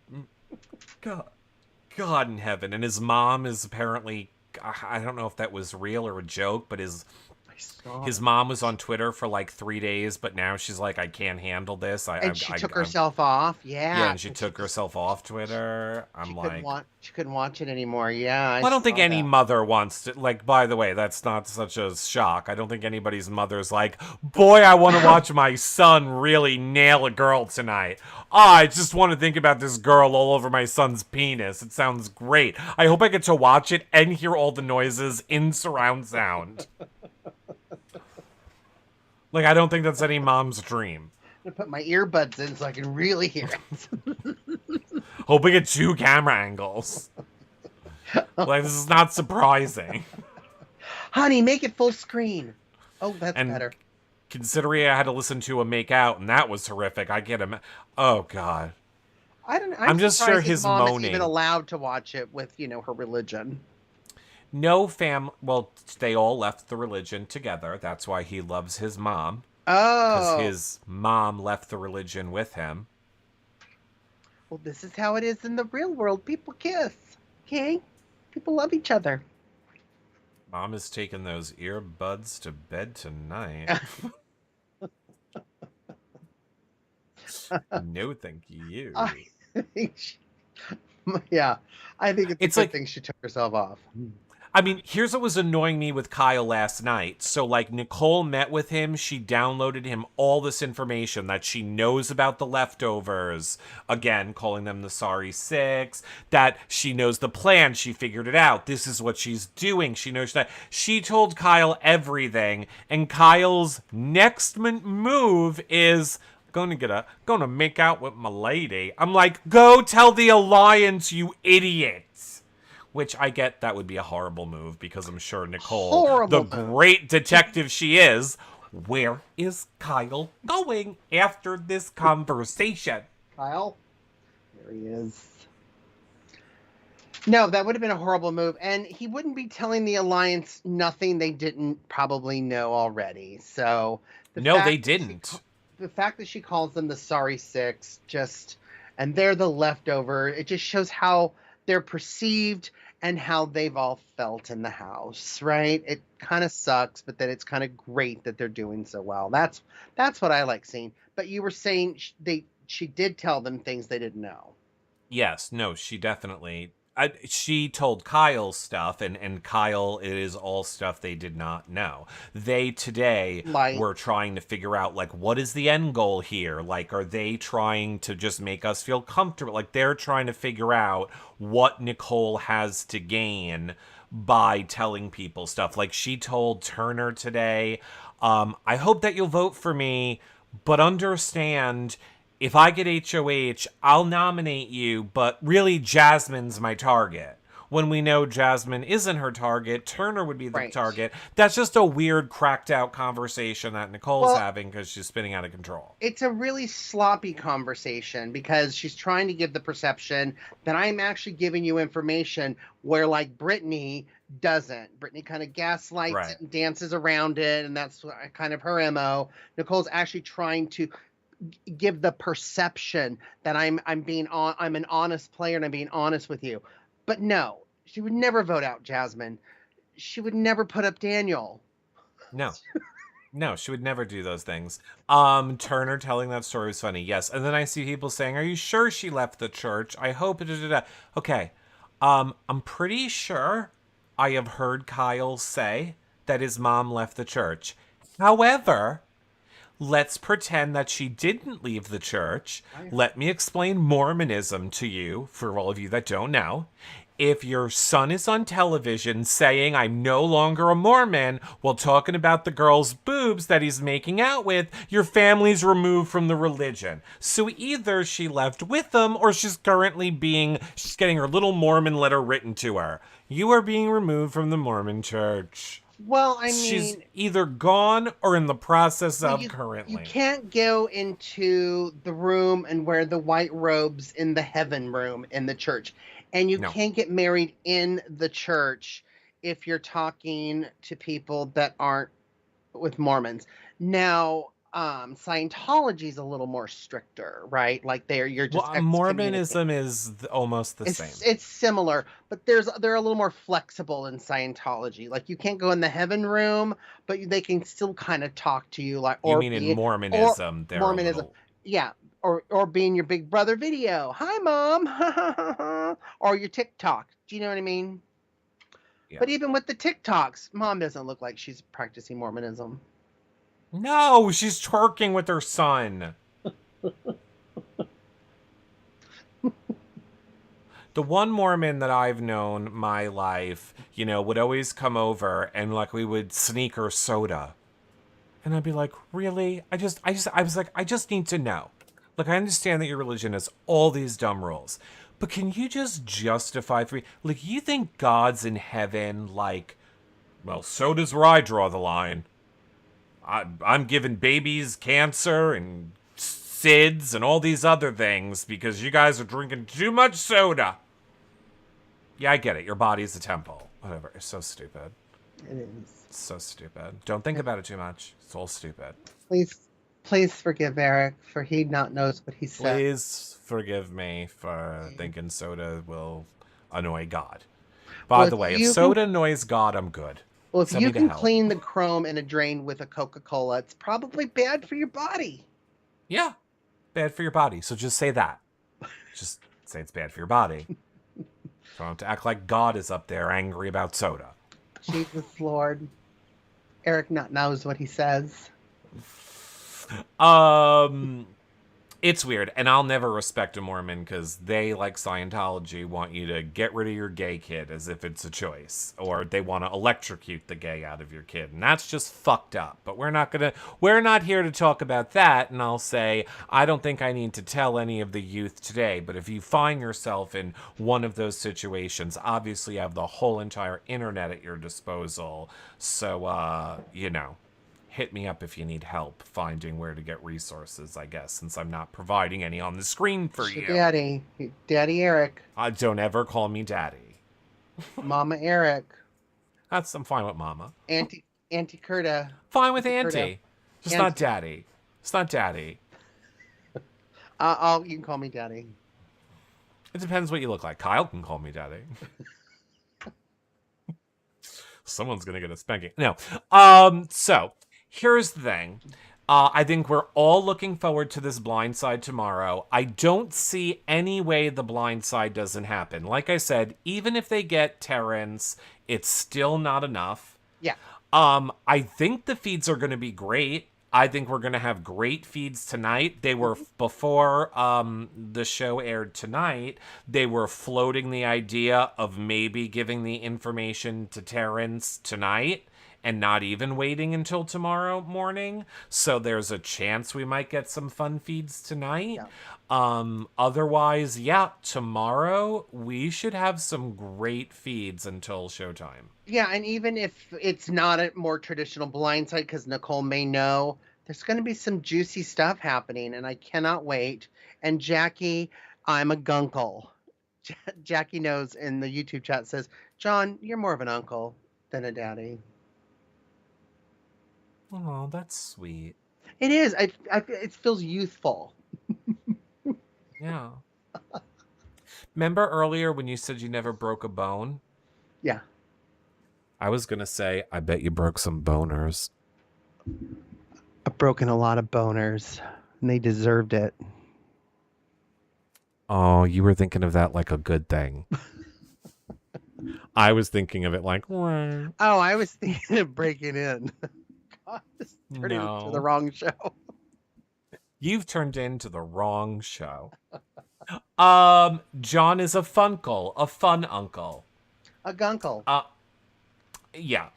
in heaven. And his mom is apparently, I don't know if that was real or a joke, but his mom was on Twitter for like 3 days, but now she's like, I can't handle this. She took herself off. Yeah, and she took herself off Twitter. She couldn't watch it anymore. Yeah, I don't think any mother wants to. Like, by the way, that's not such a shock. I don't think anybody's mother's like, boy, I want to watch my son really nail a girl tonight. I just want to think about this girl all over my son's penis. It sounds great. I hope I get to watch it and hear all the noises in surround sound. Like, I don't think that's any mom's dream. I'm going to put my earbuds in so I can really hear it. Hope we get 2 camera angles. Like, this is not surprising. Honey, make it full screen. Oh, that's better. Considering I had to listen to him make out, and that was horrific. I get him. Oh, God. I'm just sure his mom moaning. Is even allowed to watch it with, her religion. No well, they all left the religion together. That's why he loves his mom. Oh. Because his mom left the religion with him. Well, this is how it is in the real world. People kiss. Okay? People love each other. Mom is taking those earbuds to bed tonight. No, thank you. I think it's a good thing she took herself off. I mean, here's what was annoying me with Kyle last night. So, like, Nicole met with him. She downloaded him all this information that she knows about the leftovers. Again, calling them the Sorry Six. That she knows the plan. She figured it out. This is what she's doing. She knows that. She told Kyle everything. And Kyle's next move is, gonna make out with my lady. I'm like, go tell the Alliance, you idiots. Which I get that would be a horrible move because I'm sure Nicole, the Horrible move. great detective she is, where is Kyle going after this conversation? Kyle, there he is. No, that would have been a horrible move, and he wouldn't be telling the Alliance nothing they didn't probably know already. So No, they didn't. The fact that she calls them the Sorry Six, and they're the leftover, it just shows how they're perceived and how they've all felt in the house, right? It kind of sucks, but then it's kind of great that they're doing so well. That's what I like seeing. But you were saying she did tell them things they didn't know. Yes, no, she definitely. She told Kyle stuff, and Kyle, it is all stuff they did not know. They today were trying to figure out, like, what is the end goal here? Like, are they trying to just make us feel comfortable? Like, they're trying to figure out what Nicole has to gain by telling people stuff. Like, she told Turner today, I hope that you'll vote for me, but understand, if I get HOH, I'll nominate you, but really Jasmine's my target. When we know Jasmine isn't her target, Turner would be the target. That's just a weird, cracked out conversation that Nicole's having because she's spinning out of control. It's a really sloppy conversation because she's trying to give the perception that I'm actually giving you information where, like, Brittany doesn't. Brittany kind of gaslights it and dances around it, and that's kind of her MO. Nicole's actually trying to give the perception that I'm an honest player and I'm being honest with you. But no, she would never vote out Jasmine. She would never put up Daniel. No. No, she would never do those things. Turner telling that story was funny, yes. And then I see people saying, are you sure she left the church? I hope. Okay. I'm pretty sure I have heard Kyle say that his mom left the church. However, let's pretend that she didn't leave the church. Let me explain Mormonism to you, for all of you that don't know. If your son is on television saying, I'm no longer a Mormon, while talking about the girl's boobs that he's making out with, your family's removed from the religion. So either she left with them, or she's getting her little Mormon letter written to her. You are being removed from the Mormon church. Well, I mean, she's either gone or in the process of currently. You can't go into the room and wear the white robes in the heaven room in the church. And you can't get married in the church if you're talking to people that aren't with Mormons. Now, Scientology is a little more stricter, right? Like you're just Mormonism is almost the same. It's similar, but they're a little more flexible in Scientology. Like you can't go in the heaven room, but they can still kind of talk to you. Like, in Mormonism, Mormonism, yeah, or be in your Big Brother video. Hi, Mom, or your TikTok. Do you know what I mean? Yeah. But even with the TikToks, Mom doesn't look like she's practicing Mormonism. No, she's twerking with her son. The one Mormon that I've known my life, would always come over and like we would sneak her soda. And I'd be like, really? I was like, I just need to know. Look, I understand that your religion has all these dumb rules, but can you just justify for me? Like, you think God's in heaven like, well, soda's where I draw the line. I'm giving babies cancer and SIDS and all these other things because you guys are drinking too much soda. Yeah, I get it. Your body's a temple. Whatever. It's so stupid. It is. It's so stupid. Don't think about it too much. It's all stupid. Please forgive Eric, for he not knows what he said. Please forgive me for thinking soda will annoy God. By the way, if soda annoys God, I'm good. Well, if you can clean the chrome in a drain with a Coca-Cola, it's probably bad for your body. Yeah, bad for your body. So just say that. Just say it's bad for your body. Don't have to act like God is up there angry about soda. Jesus Lord. Eric not knows what he says. It's weird, and I'll never respect a Mormon because they, like Scientology, want you to get rid of your gay kid as if it's a choice, or they want to electrocute the gay out of your kid, and that's just fucked up. But we're not here to talk about that. And I'll say I don't think I need to tell any of the youth today, but if you find yourself in one of those situations, obviously you have the whole entire internet at your disposal. So hit me up if you need help finding where to get resources, I guess, since I'm not providing any on the screen for you. Daddy Eric. Don't ever call me daddy. Mama Eric. I'm fine with mama. Auntie Curta. Fine with Auntie. Just not daddy. It's not daddy. You can call me daddy. It depends what you look like. Kyle can call me daddy. Someone's gonna get a spanking. No. So here's the thing. I think we're all looking forward to this Blindside tomorrow. I don't see any way the Blindside doesn't happen. Like I said, even if they get Terence, it's still not enough. Yeah. I think the feeds are going to be great. I think we're going to have great feeds tonight. They were, before the show aired tonight, they were floating the idea of maybe giving the information to Terence tonight and not even waiting until tomorrow morning. So there's a chance we might get some fun feeds tonight. Yeah. Otherwise, tomorrow we should have some great feeds until showtime. Yeah, and even if it's not a more traditional Blindside, because Nicole may know, there's going to be some juicy stuff happening, and I cannot wait. And Jackie, I'm a gunkle. Jackie knows in the YouTube chat, says, John, you're more of an uncle than a daddy. Oh, that's sweet. It is. It feels youthful. Yeah. Remember earlier when you said you never broke a bone? Yeah. I was going to say, I bet you broke some boners. I've broken a lot of boners, and they deserved it. Oh, you were thinking of that like a good thing. I was thinking of it like, wah. Oh, I was thinking of breaking in. God, this turned into the wrong show. You've turned into the wrong show. John is a funkle, a fun uncle. A gunkle. Yeah.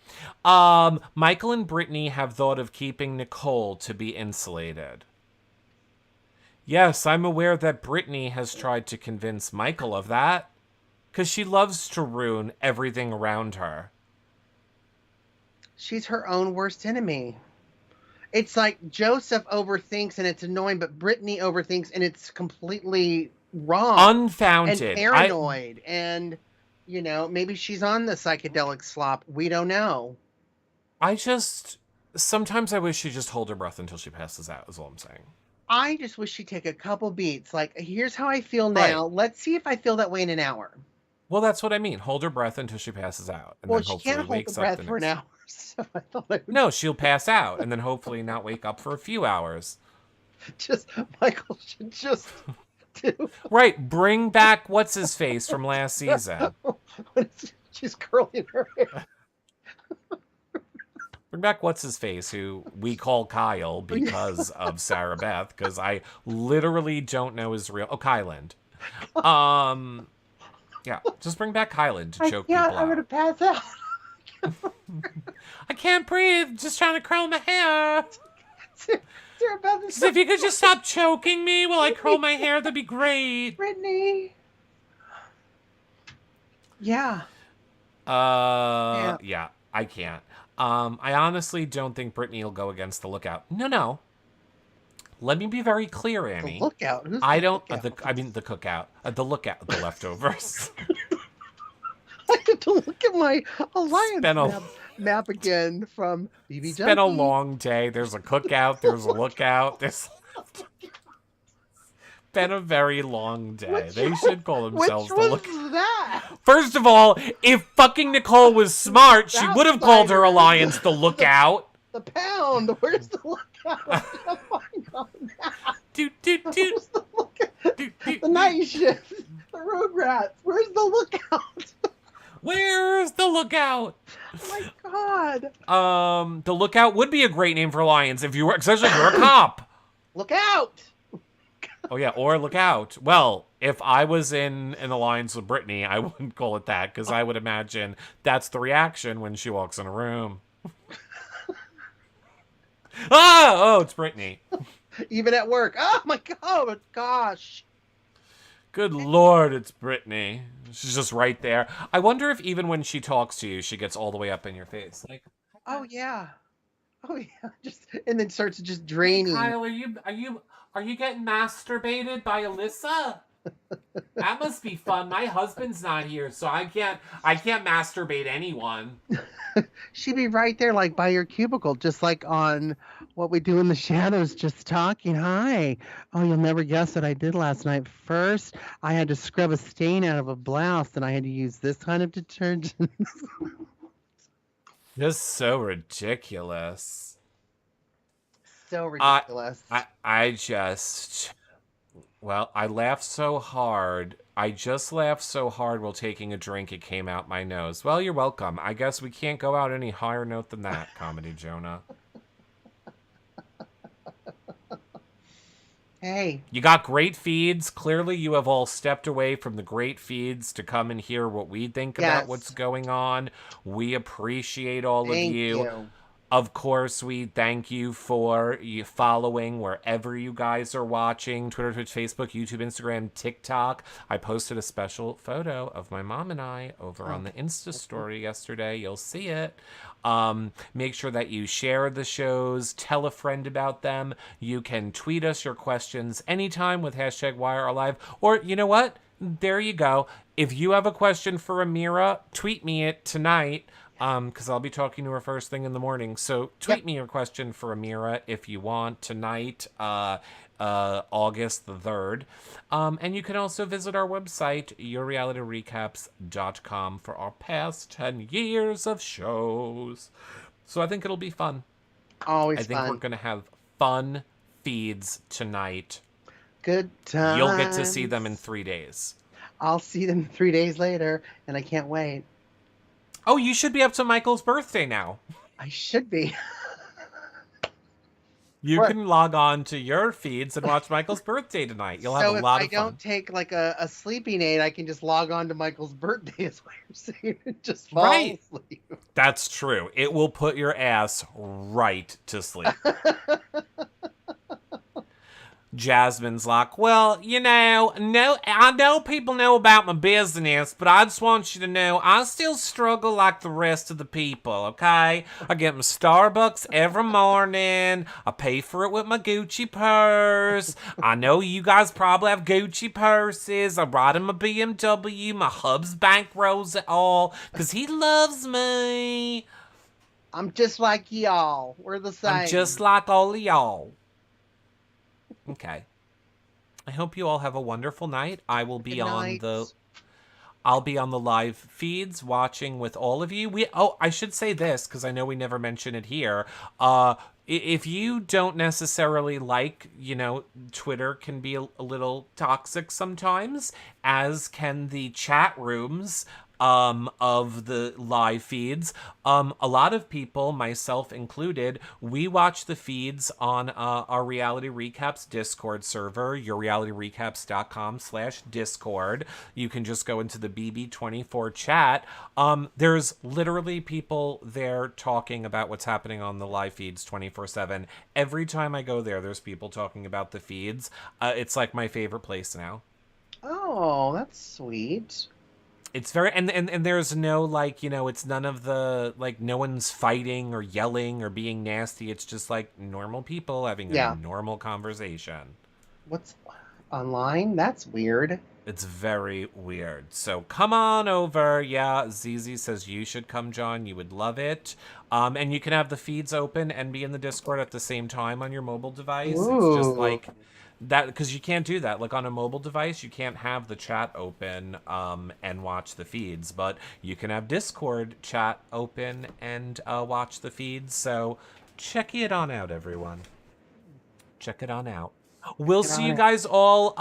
Michael and Brittany have thought of keeping Nicole to be insulated. Yes, I'm aware that Brittany has tried to convince Michael of that, because she loves to ruin everything around her. She's her own worst enemy. It's like Joseph overthinks and it's annoying, but Brittany overthinks and it's completely wrong. Unfounded. And paranoid. And, maybe she's on the psychedelic slop. We don't know. Sometimes I wish she'd just hold her breath until she passes out, is all I'm saying. I just wish she'd take a couple beats. Like, here's how I feel now. Right. Let's see if I feel that way in an hour. Well, that's what I mean. Hold her breath until she passes out. And well, then she hopefully can't hold the breath for an hour. So I thought I would... No, she'll pass out and then hopefully not wake up for a few hours. Michael should just do... Right, bring back what's-his-face from last season. She's curling her hair. Bring back what's-his-face, who we call Kyle because of Sarah Beth, because I literally don't know his real... Oh, Kyland. Yeah, just bring back Kyland to choke people out. I'm going to pass out. I can't breathe. Just trying to curl my hair. Sarah Beth is if you could just stop choking me while I curl my hair, that'd be great. Brittany. Yeah. Yeah, I can't. I honestly don't think Brittany will go against the Lookout. No. Let me be very clear, Annie. The Lookout? Who's I the don't. Lookout? I mean the Cookout. The Lookout. The leftovers. I had to look at my alliance map again from BB. It's been a long day. There's a Cookout. There's a Lookout. There's been a very long day. They should call themselves the Lookout. Which was that? First of all, if fucking Nicole was smart, she would have called her alliance the Lookout. The Pound. Where's the Lookout? Dude. The Night Shift. The Rugrats. Where's the Lookout? Where's the Lookout? Oh my God. The Lookout would be a great name for alliance if you were, especially if you're a cop. Look out! Oh yeah, or look out. Well, if I was in an alliance with Brittany, I wouldn't call it that because I would imagine that's the reaction when she walks in a room. Oh, it's Brittany. Even at work. Oh my god, oh gosh. Good lord, it's Brittany. She's just right there. I wonder if even when she talks to you, she gets all the way up in your face. Like, Oh yeah. Oh yeah. Just and then starts just hey draining. Kyle, are you getting masturbated by Alyssa? That must be fun. My husband's not here, so I can't masturbate anyone. She'd be right there, like by your cubicle, just like on What We Do in the Shadows, just talking. Hi. Oh, you'll never guess what I did last night. First, I had to scrub a stain out of a blouse, and I had to use this kind of detergent. Just so ridiculous. So I ridiculous. I just well, I laughed so hard. I just laughed so hard while taking a drink it came out my nose. Well, you're welcome. I guess we can't go out any higher note than that, Comedy Jonah. Hey. You got great feeds. Clearly, you have all stepped away from the great feeds to come and hear what we think about what's Yes. going on. We appreciate all of Thank you. you. Of course, we thank you for you following wherever you guys are watching. Twitter, Twitch, Facebook, YouTube, Instagram, TikTok. I posted a special photo of my mom and I over on the Insta story yesterday. You'll see it. Make sure that you share the shows. Tell a friend about them. You can tweet us your questions anytime with hashtag WireAlive. Or, you know what? There you go. If you have a question for Amira, tweet me it tonight. Because I'll be talking to her first thing in the morning. So tweet Yep. me your question for Amira if you want tonight, August the 3rd. And you can also visit our website, yourrealityrecaps.com, for our past 10 years of shows. So I think it'll be fun. I Always think we're fun. going to have fun feeds tonight. Good You'll get to see them in times. 3 days. I'll see them 3 days later, and I can't wait. Oh, you should be up to Michael's birthday now. I should be. You What? can log on to your feeds and watch Michael's birthday tonight. You'll have a So if lot I of don't fun. take like a sleeping aid, I can just log on to Michael's birthday, is what you're saying, and just fall Right. asleep. That's true. It will put your ass right to sleep. Jasmine's like, well, no, I know people know about my business, but I just want you to know I still struggle like the rest of the people, okay? I get my Starbucks every morning. I pay for it with my Gucci purse. I know you guys probably have Gucci purses. I ride in my BMW. My hub's bankrolls it all because he loves me. I'm just like y'all. We're the same. I'm just like all of y'all. Okay. I hope you all have a wonderful night. I will be Good on night. I'll be on the live feeds watching with all of you. I should say this because I know we never mention it here. If you don't necessarily like, Twitter can be a little toxic sometimes, as can the chat rooms of the live feeds. A lot of people, myself included, we watch the feeds on our Reality Recaps Discord server, yourrealityrecaps.com/Discord. You can just go into the BB24 chat. There's literally people there talking about what's happening on the live feeds 24/7. Every time I go there, there's people talking about the feeds. It's like my favorite place now. Oh, that's sweet. It's very and there's no it's none of the no one's fighting or yelling or being nasty. It's just like normal people having a Yeah. normal conversation. What's online? That's weird. It's very weird. So come on over. Yeah, Zizi says you should come, John. You would love it. And you can have the feeds open and be in the Discord at the same time on your mobile device. It's just Ooh. like that because you can't do that. Like on a mobile device, you can't have the chat open and watch the feeds, but you can have Discord chat open and watch the feeds. So check it on out, everyone. Check it on out. We'll Get see on you it. guys all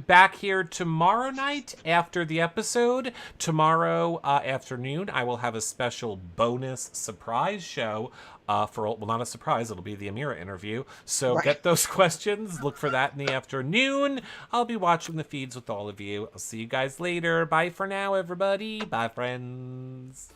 back here tomorrow night after the episode. Tomorrow afternoon, I will have a special bonus surprise show well, not a surprise, it'll be the Amira interview. So Right. get those questions. Look for that in the afternoon. I'll be watching the feeds with all of you. I'll see you guys later. Bye for now, everybody. Bye, friends.